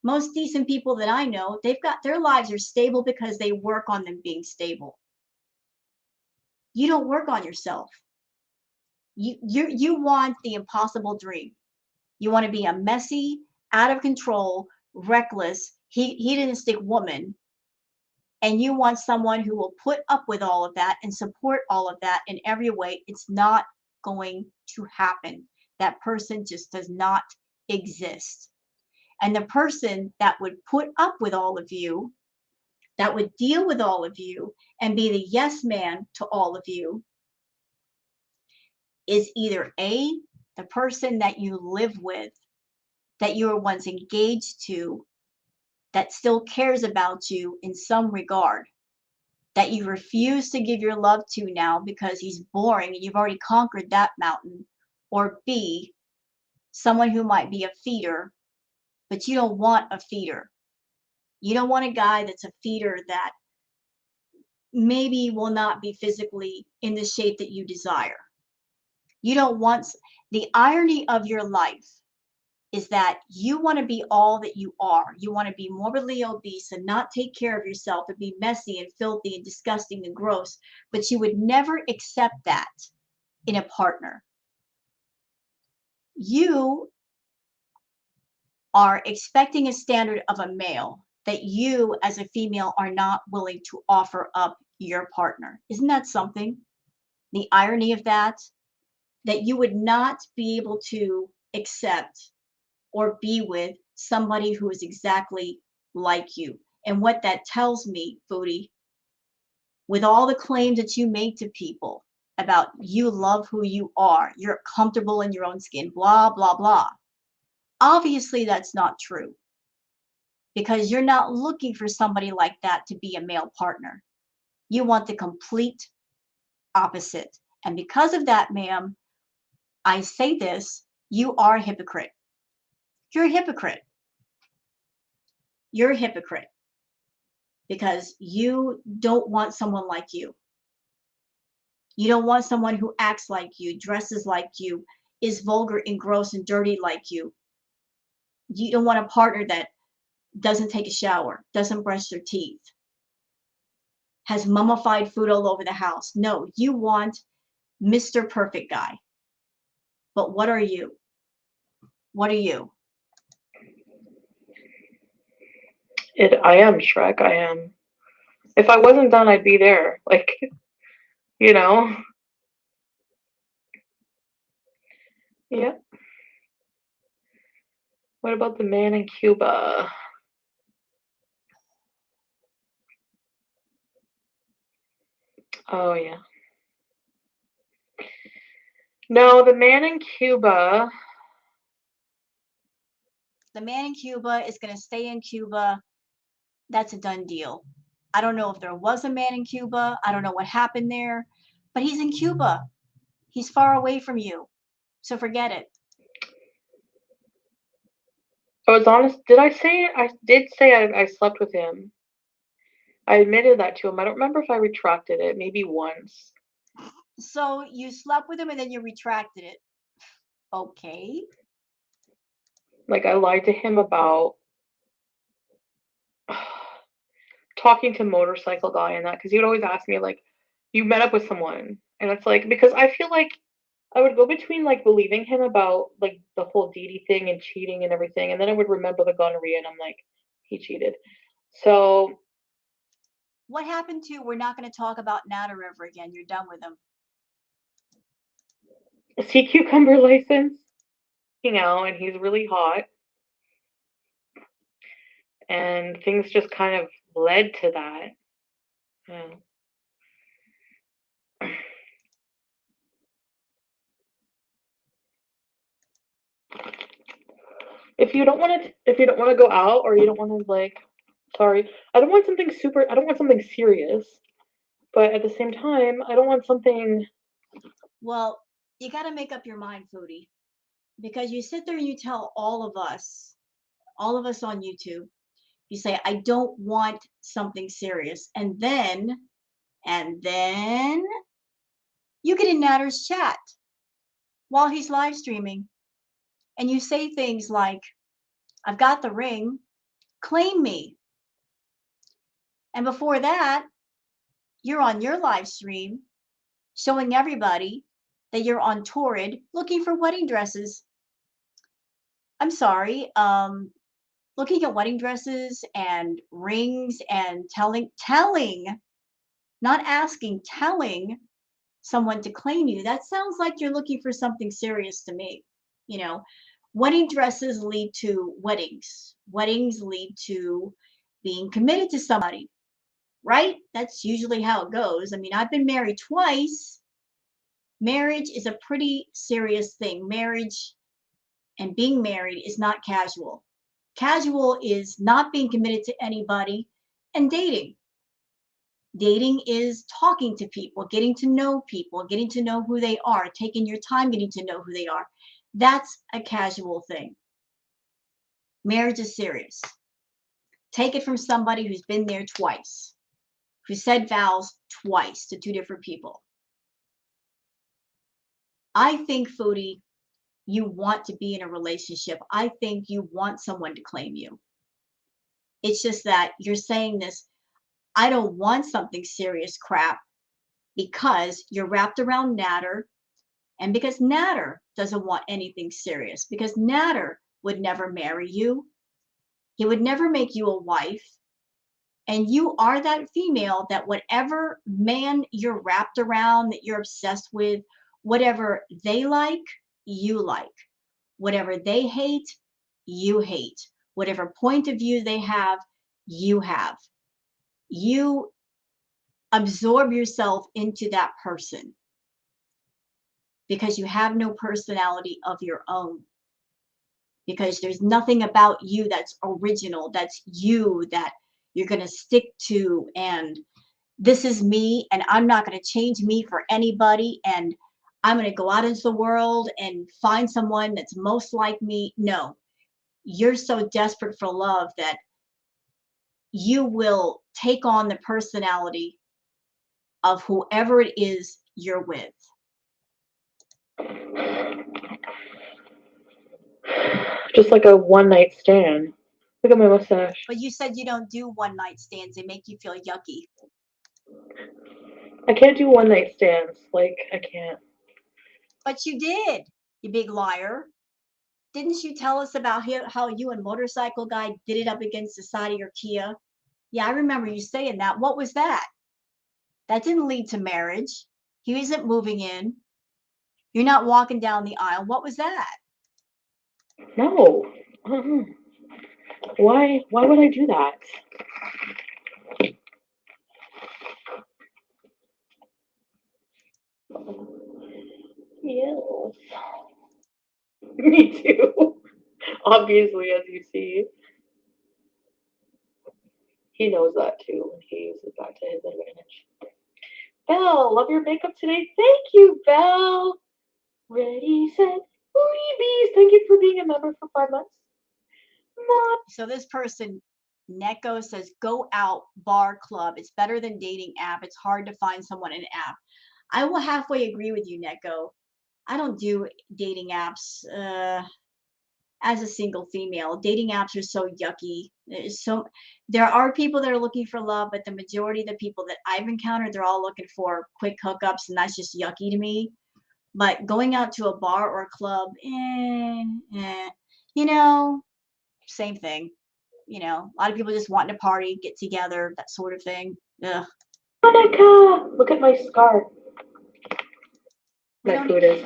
Most decent people that I know, they've got their lives are stable because they work on them being stable. You don't work on yourself. You want the impossible dream. You want to be a messy, out of control, reckless, hedonistic woman, and you want someone who will put up with all of that and support all of that in every way. It's not going to happen. That person just does not exist. And the person that would put up with all of you, that would deal with all of you and be the yes man to all of you is either A, the person that you live with, that you were once engaged to, that still cares about you in some regard, that you refuse to give your love to now because he's boring and you've already conquered that mountain, or B, someone who might be a feeder, but you don't want a feeder. You don't want a guy that's a feeder that maybe will not be physically in the shape that you desire. You don't want the irony of your life is that you want to be all that you are. You want to be morbidly obese and not take care of yourself and be messy and filthy and disgusting and gross, but you would never accept that in a partner. You are expecting a standard of a male that you as a female are not willing to offer up your partner. Isn't that something? The irony of that you would not be able to accept or be with somebody who is exactly like you. And what that tells me, Foodie, with all the claims that you make to people about you love who you are, you're comfortable in your own skin, blah, blah, blah. Obviously, that's not true because you're not looking for somebody like that to be a male partner. You want the complete opposite. And because of that, ma'am, I say this, you are a hypocrite. You're a hypocrite. You're a hypocrite because you don't want someone like you. You don't want someone who acts like you, dresses like you, is vulgar and gross and dirty like you. You don't want a partner that doesn't take a shower, doesn't brush their teeth, has mummified food all over the house. No, you want Mr. Perfect Guy. But what are you? What are you? I am Shrek. I am. If I wasn't done, I'd be there. Like, you know? Yeah. What about the man in Cuba? Oh, yeah. No, the man in Cuba. The man in Cuba is going to stay in Cuba. That's a done deal. I don't know if there was a man in Cuba. I don't know what happened there, but he's in Cuba. He's far away from you. So forget it. I was honest. Did I say I did say I slept with him? I admitted that to him. I don't remember if I retracted it. Maybe once. So you slept with him and then you retracted it. Okay. Like I lied to him about talking to motorcycle guy and that because he would always ask me like, "You met up with someone?" And it's like because I feel like I would go between like believing him about like the whole Dee thing and cheating and everything, and then I would remember the gonorrhea and I'm like, he cheated. So What happened to we're not going to talk about Natter ever again? You're done with him. sea cucumber license, you know, and he's really hot, and things just kind of led to that. Yeah. If you don't want to go out or you don't want to like, sorry, I don't want something super. I don't want something serious, but at the same time, I don't want something. Well, you got to make up your mind, Foodie, because you sit there and you tell all of us on YouTube, you say, I don't want something serious. And then you get in Natter's chat while he's live streaming and you say things like, I've got the ring, claim me. And before that, you're on your live stream showing everybody that you're on Torrid looking for wedding dresses. I'm sorry, looking at wedding dresses and rings and telling, not asking, telling someone to claim you. That sounds like you're looking for something serious to me. You know, wedding dresses lead to weddings. Weddings lead to being committed to somebody, right? That's usually how it goes. I mean, I've been married twice. Marriage is a pretty serious thing. Marriage and being married is not casual. Casual is not being committed to anybody and dating. Dating is talking to people, getting to know who they are, taking your time getting to know who they are. That's a casual thing. Marriage is serious. Take it from somebody who's been there twice, who said vows twice to two different people. I think, Foodie, you want to be in a relationship. I think you want someone to claim you. It's just that you're saying this, I don't want something serious crap because you're wrapped around Natter and because Natter doesn't want anything serious, because Natter would never marry you. He would never make you a wife. And you are that female that whatever man you're wrapped around, that you're obsessed with, whatever they like, you like. Whatever they hate, you hate. Whatever point of view they have, you have. You absorb yourself into that person because you have no personality of your own. Because there's nothing about you that's original, that's you, that you're going to stick to. And this is me, and I'm not going to change me for anybody. And I'm going to go out into the world and find someone that's most like me. No, you're so desperate for love that you will take on the personality of whoever it is you're with. Just like a one night stand. Look at my mustache. But you said you don't do one night stands, they make you feel yucky. I can't do one night stands. Like I can't. But you did, you big liar. Didn't you tell us about how you and motorcycle guy did it up against the side of your Kia? Yeah, I remember you saying that. What was that? That didn't lead to marriage. He isn't moving in. You're not walking down the aisle. What was that? No. Uh-uh. Why? Why would I do that? Yes. Me too. Obviously, as you see, he knows that too, and he uses that to his advantage. Belle, love your makeup today. Thank you, Belle. Ready, set, freebies. Thank you for being a member for 5 months. So this person, Neko, says, go out, bar, club. It's better than dating app. It's hard to find someone in an app. I will halfway agree with you, Neko. I don't do dating apps. As a single female, dating apps are so yucky. There are people that are looking for love, but the majority of the people that I've encountered, they're all looking for quick hookups, and that's just yucky to me. But going out to a bar or a club, you know, same thing. You know, a lot of people just wanting to party, get together, that sort of thing. Ugh. Monica, look at my scarf. We My don't food is.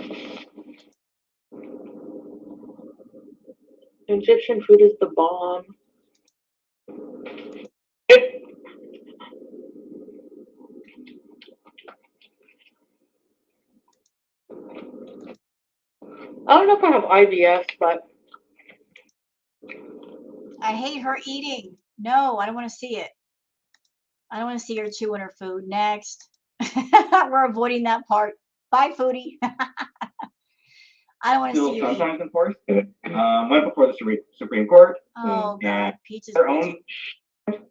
Egyptian food is the bomb. I don't know if I have IBS, but I hate her eating. No, I don't want to see it. I don't want to see her chewing her food. Next. We're avoiding that part. Bye, Foodie. I don't want to see you. Sometimes enforced. Went before the Supreme Court. Oh, God. Pizza's Their raging. own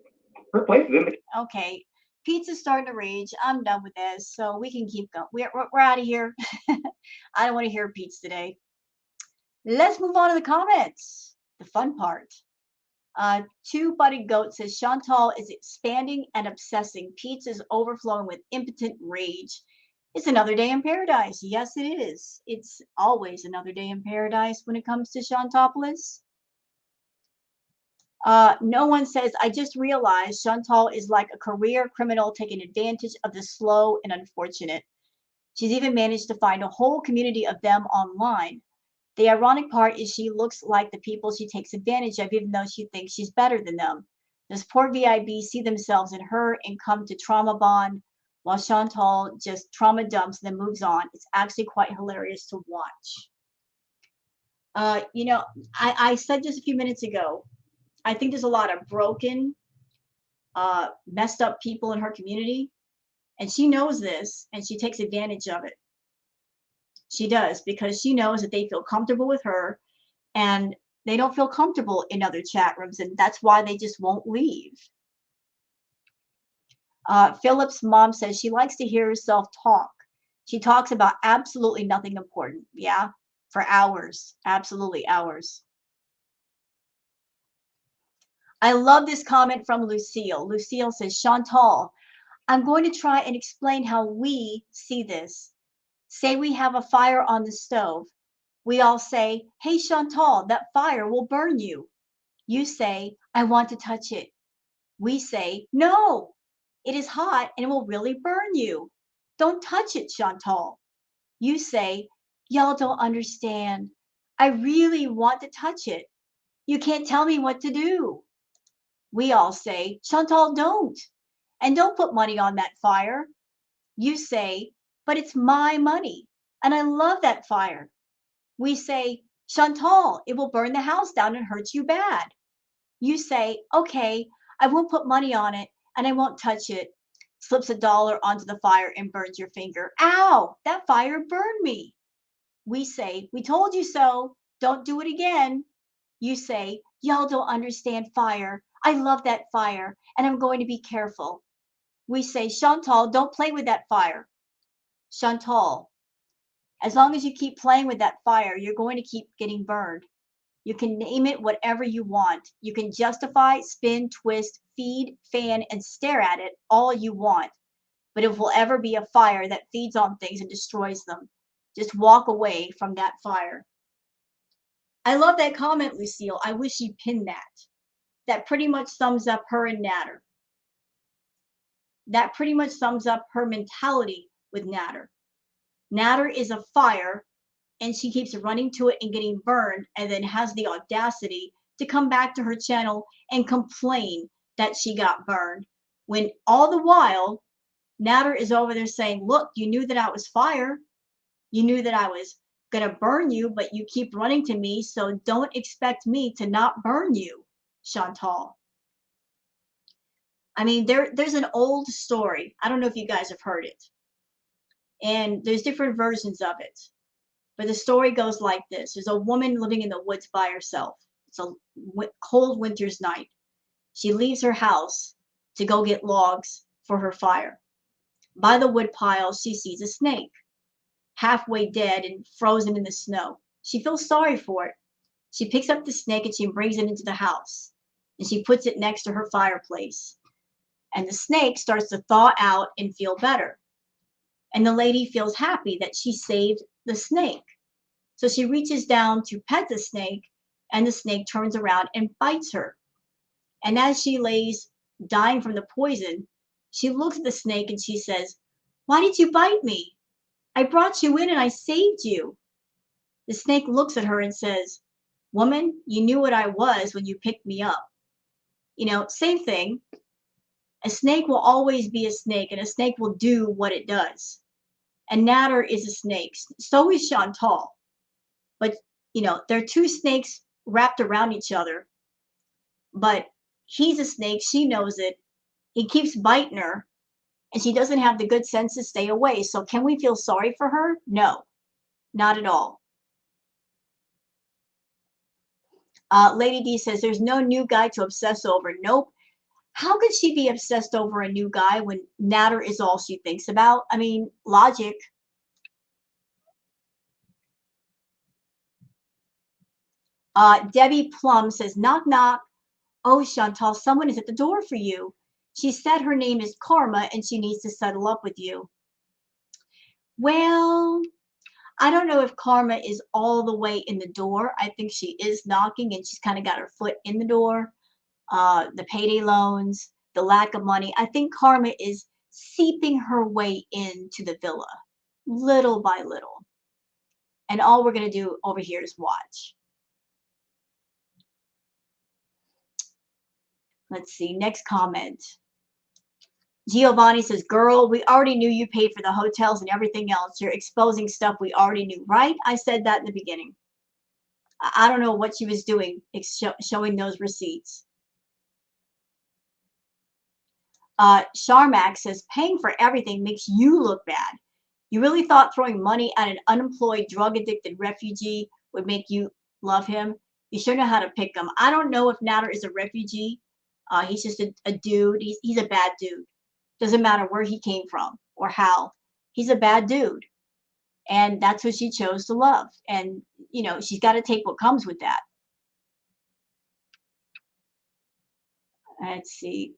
her place is in the. Okay. Pizza's starting to rage. I'm done with this, so we can keep going. We're out of here. I don't want to hear pizza today. Let's move on to the comments. The fun part. Two Buddy Goat says Chantal is expanding and obsessing. Pizza is overflowing with impotent rage. It's another day in paradise. Yes, it is. It's always another day in paradise when it comes to Chantopolis. No one says, I just realized Chantal is like a career criminal taking advantage of the slow and unfortunate. She's even managed to find a whole community of them online. The ironic part is she looks like the people she takes advantage of, even though she thinks she's better than them. This poor VIB see themselves in her and come to trauma bond, while Chantal just trauma dumps and then moves on. It's actually quite hilarious to watch. You know, I said just a few minutes ago, I think there's a lot of broken, messed up people in her community, and she knows this, and she takes advantage of it. She does, because she knows that they feel comfortable with her and they don't feel comfortable in other chat rooms, and that's why they just won't leave. Philip's mom says she likes to hear herself talk. She talks about absolutely nothing important. Yeah, for hours, absolutely hours. I love this comment from Lucille. Lucille says, Chantal, I'm going to try and explain how we see this. Say we have a fire on the stove. We all say, hey, Chantal, that fire will burn you. You say, I want to touch it. We say, no, it is hot and it will really burn you. Don't touch it, Chantal. You say, y'all don't understand. I really want to touch it. You can't tell me what to do. We all say, Chantal, don't. And don't put money on that fire. You say, but it's my money. And I love that fire. We say, Chantal, it will burn the house down and hurt you bad. You say, okay, I won't put money on it and I won't touch it. Slips $1 onto the fire and burns your finger. Ow, that fire burned me. We say, we told you so. Don't do it again. You say, y'all don't understand fire. I love that fire and I'm going to be careful. We say, Chantal, don't play with that fire. Chantal, as long as you keep playing with that fire, you're going to keep getting burned. You can name it whatever you want. You can justify, spin, twist, feed, fan, and stare at it all you want. But it will ever be a fire that feeds on things and destroys them. Just walk away from that fire. I love that comment, Lucille. I wish you pinned that. That pretty much sums up her and Natter. That pretty much sums up her mentality with Natter. Natter is a fire, and she keeps running to it and getting burned, and then has the audacity to come back to her channel and complain that she got burned, when all the while Natter is over there saying, look, you knew that I was fire, you knew that I was gonna burn you, but you keep running to me, so don't expect me to not burn you, Chantal. I mean, there's an old story, I don't know if you guys have heard it, and there's different versions of it. But the story goes like this. There's a woman living in the woods by herself. It's a cold winter's night. She leaves her house to go get logs for her fire. By the wood pile, she sees a snake, halfway dead and frozen in the snow. She feels sorry for it. She picks up the snake and she brings it into the house. And she puts it next to her fireplace. And the snake starts to thaw out and feel better. And the lady feels happy that she saved the snake. So she reaches down to pet the snake, and the snake turns around and bites her. And as she lays dying from the poison, she looks at the snake and she says, "Why did you bite me? I brought you in and I saved you." The snake looks at her and says, "Woman, you knew what I was when you picked me up." Same thing. A snake will always be a snake, and a snake will do what it does. And Natter is a snake. So is Chantal. But, they're two snakes wrapped around each other. But he's a snake. She knows it. He keeps biting her, and she doesn't have the good sense to stay away. So can we feel sorry for her? No, not at all. Lady D says, there's no new guy to obsess over. Nope. How could she be obsessed over a new guy when Natter is all she thinks about? I mean, logic. Debbie Plum says, knock, knock. Oh, Chantal, someone is at the door for you. She said her name is Karma and she needs to settle up with you. Well, I don't know if Karma is all the way in the door. I think she is knocking and she's kind of got her foot in the door. The payday loans, the lack of money. I think Karma is seeping her way into the villa, little by little. And all we're going to do over here is watch. Let's see, next comment. Giovanni says, girl, we already knew you paid for the hotels and everything else. You're exposing stuff we already knew, right? I said that in the beginning. I don't know what she was doing, showing those receipts. Sharmak says, paying for everything makes you look bad. You really thought throwing money at an unemployed, drug-addicted refugee would make you love him? You sure know how to pick him. I don't know if Natter is a refugee. He's just a dude. He's a bad dude. Doesn't matter where he came from or how. He's a bad dude. And that's what she chose to love. And, she's got to take what comes with that. Let's see.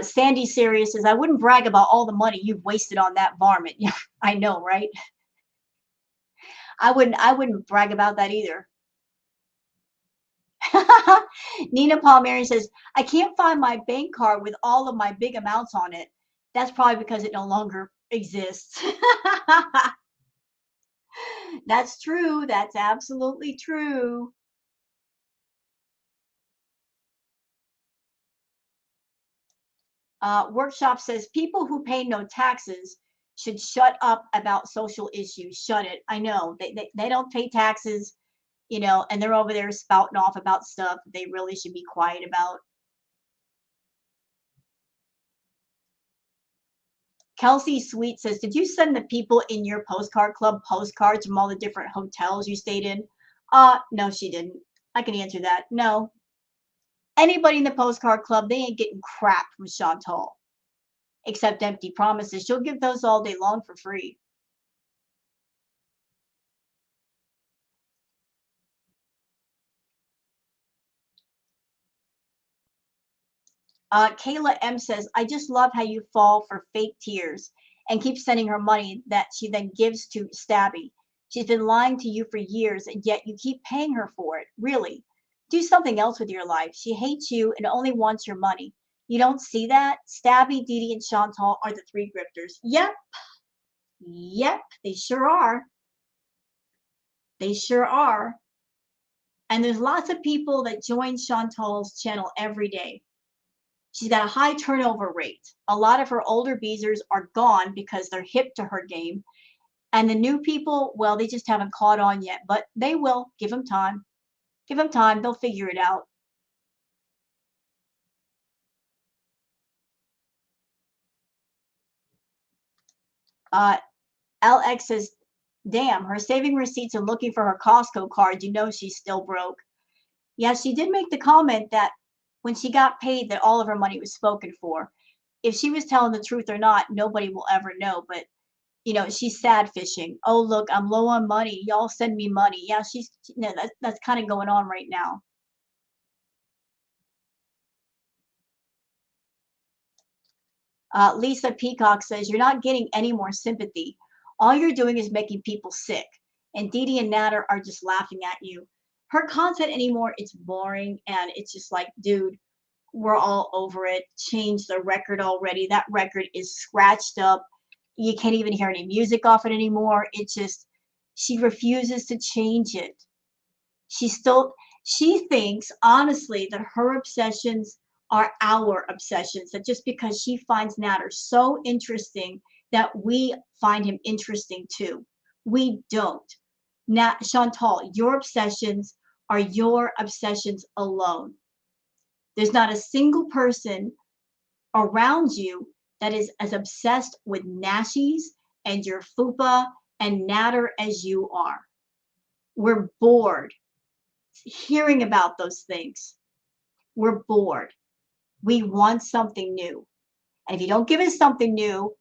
Sandy Serious says, I wouldn't brag about all the money you've wasted on that varmint. Yeah, I know, right? I wouldn't brag about that either. Nina Palmieri says, I can't find my bank card with all of my big amounts on it. That's probably because it no longer exists. That's true. That's absolutely true. Workshop says, people who pay no taxes should shut up about social issues. Shut it. I know. They don't pay taxes, and they're over there spouting off about stuff they really should be quiet about. Kelsey Sweet says, did you send the people in your postcard club postcards from all the different hotels you stayed in? No, she didn't. I can answer that. No. Anybody in the postcard club, they ain't getting crap from Chantal. Except empty promises. She'll give those all day long for free. Kayla M says, I just love how you fall for fake tears and keep sending her money that she then gives to Stabby. She's been lying to you for years, and yet you keep paying her for it. Really? Do something else with your life. She hates you and only wants your money. You don't see that? Stabby, Dee Dee, and Chantal are the three grifters. Yep. Yep, they sure are. They sure are. And there's lots of people that join Chantal's channel every day. She's got a high turnover rate. A lot of her older beezers are gone because they're hip to her game. And the new people, well, they just haven't caught on yet, but they will. Give them time. Give them time. They'll figure it out. LX says, damn, her saving receipts and looking for her Costco card. You know she's still broke. Yeah, she did make the comment that when she got paid that all of her money was spoken for. If she was telling the truth or not, nobody will ever know, but she's sad fishing. Oh, look, I'm low on money. Y'all send me money. Yeah, that's kind of going on right now. Lisa Peacock says, "You're not getting any more sympathy. All you're doing is making people sick. And Dee Dee and Natter are just laughing at you. Her content anymore, it's boring. And it's just like, dude, we're all over it. Change the record already. That record is scratched up. You can't even hear any music off it anymore. She refuses to change it. She thinks honestly that her obsessions are our obsessions, that just because she finds Natter so interesting that we find him interesting too. We don't. Chantal, your obsessions are your obsessions alone. There's not a single person around you that is as obsessed with Nashies and your fupa and Natter as you are. We're bored hearing about those things. We're bored. We want something new. And if you don't give us something new,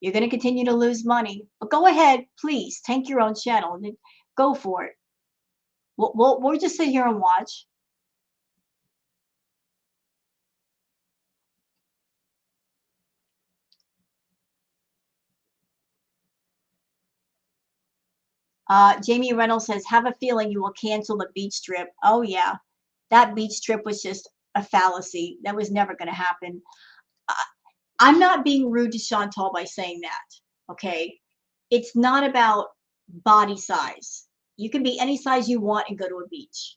you're going to continue to lose money. But go ahead, please, tank your own channel and go for it. We'll just sit here and watch. Jamie Reynolds says, "Have a feeling you will cancel the beach trip." Oh, yeah. That beach trip was just a fallacy. That was never going to happen. I'm not being rude to Chantal by saying that, okay? It's not about body size. You can be any size you want and go to a beach.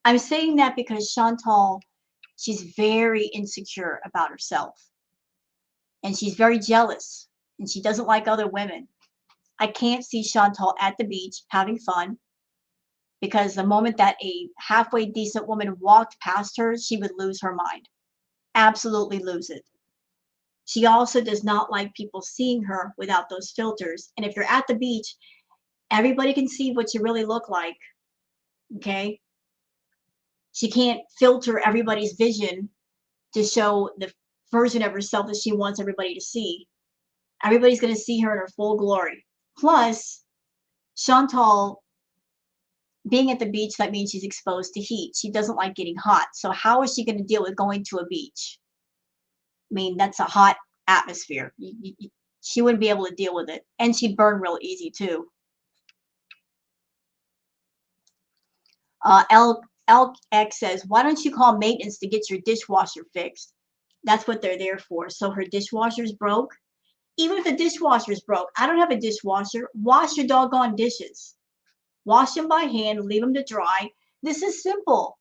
I'm saying that because Chantal, she's very insecure about herself. And she's very jealous. And she doesn't like other women. I can't see Chantal at the beach having fun, because the moment that a halfway decent woman walked past her, she would lose her mind. Absolutely lose it. She also does not like people seeing her without those filters. And if you're at the beach, everybody can see what you really look like. Okay? She can't filter everybody's vision to show the version of herself that she wants everybody to see. Everybody's going to see her in her full glory. Plus, Chantal, being at the beach, that means she's exposed to heat. She doesn't like getting hot. So how is she going to deal with going to a beach? I mean, that's a hot atmosphere. She wouldn't be able to deal with it. And she'd burn real easy, too. LX says, "Why don't you call maintenance to get your dishwasher fixed?" That's what they're there for. So her dishwasher's broke. Even if the dishwasher's broke, I don't have a dishwasher. Wash your doggone dishes. Wash them by hand, leave them to dry. This is simple.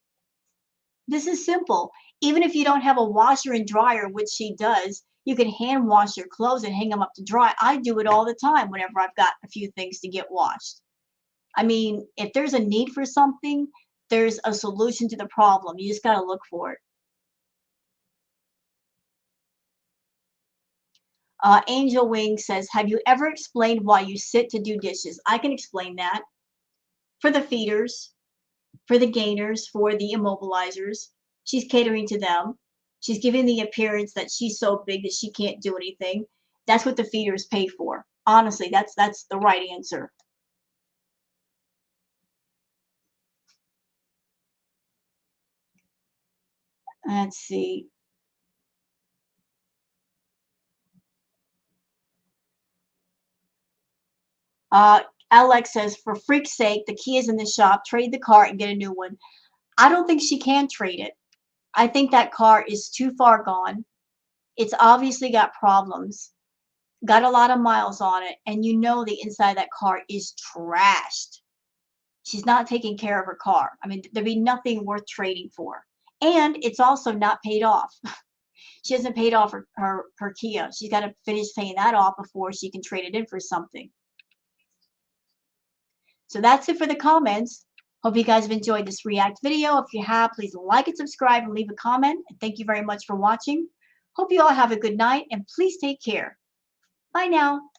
This is simple. Even if you don't have a washer and dryer, which she does, you can hand wash your clothes and hang them up to dry. I do it all the time whenever I've got a few things to get washed. I mean, if there's a need for something, there's a solution to the problem. You just got to look for it. Angel Wing says, "Have you ever explained why you sit to do dishes?" I can explain that. For the feeders, for the gainers, for the immobilizers. She's catering to them. She's giving the appearance that she's so big that she can't do anything. That's what the feeders pay for. Honestly, that's the right answer. Let's see. Alex says, "For freak's sake, the key is in the shop. Trade the car and get a new one." I don't think she can trade it. I think that car is too far gone. It's obviously got problems, got a lot of miles on it, and the inside of that car is trashed. She's not taking care of her car. I mean, there'd be nothing worth trading for. And it's also not paid off. She hasn't paid off her Kia. She's got to finish paying that off before she can trade it in for something. So that's it for the comments. Hope you guys have enjoyed this React video. If you have, please like and subscribe and leave a comment. And thank you very much for watching. Hope you all have a good night and please take care. Bye now.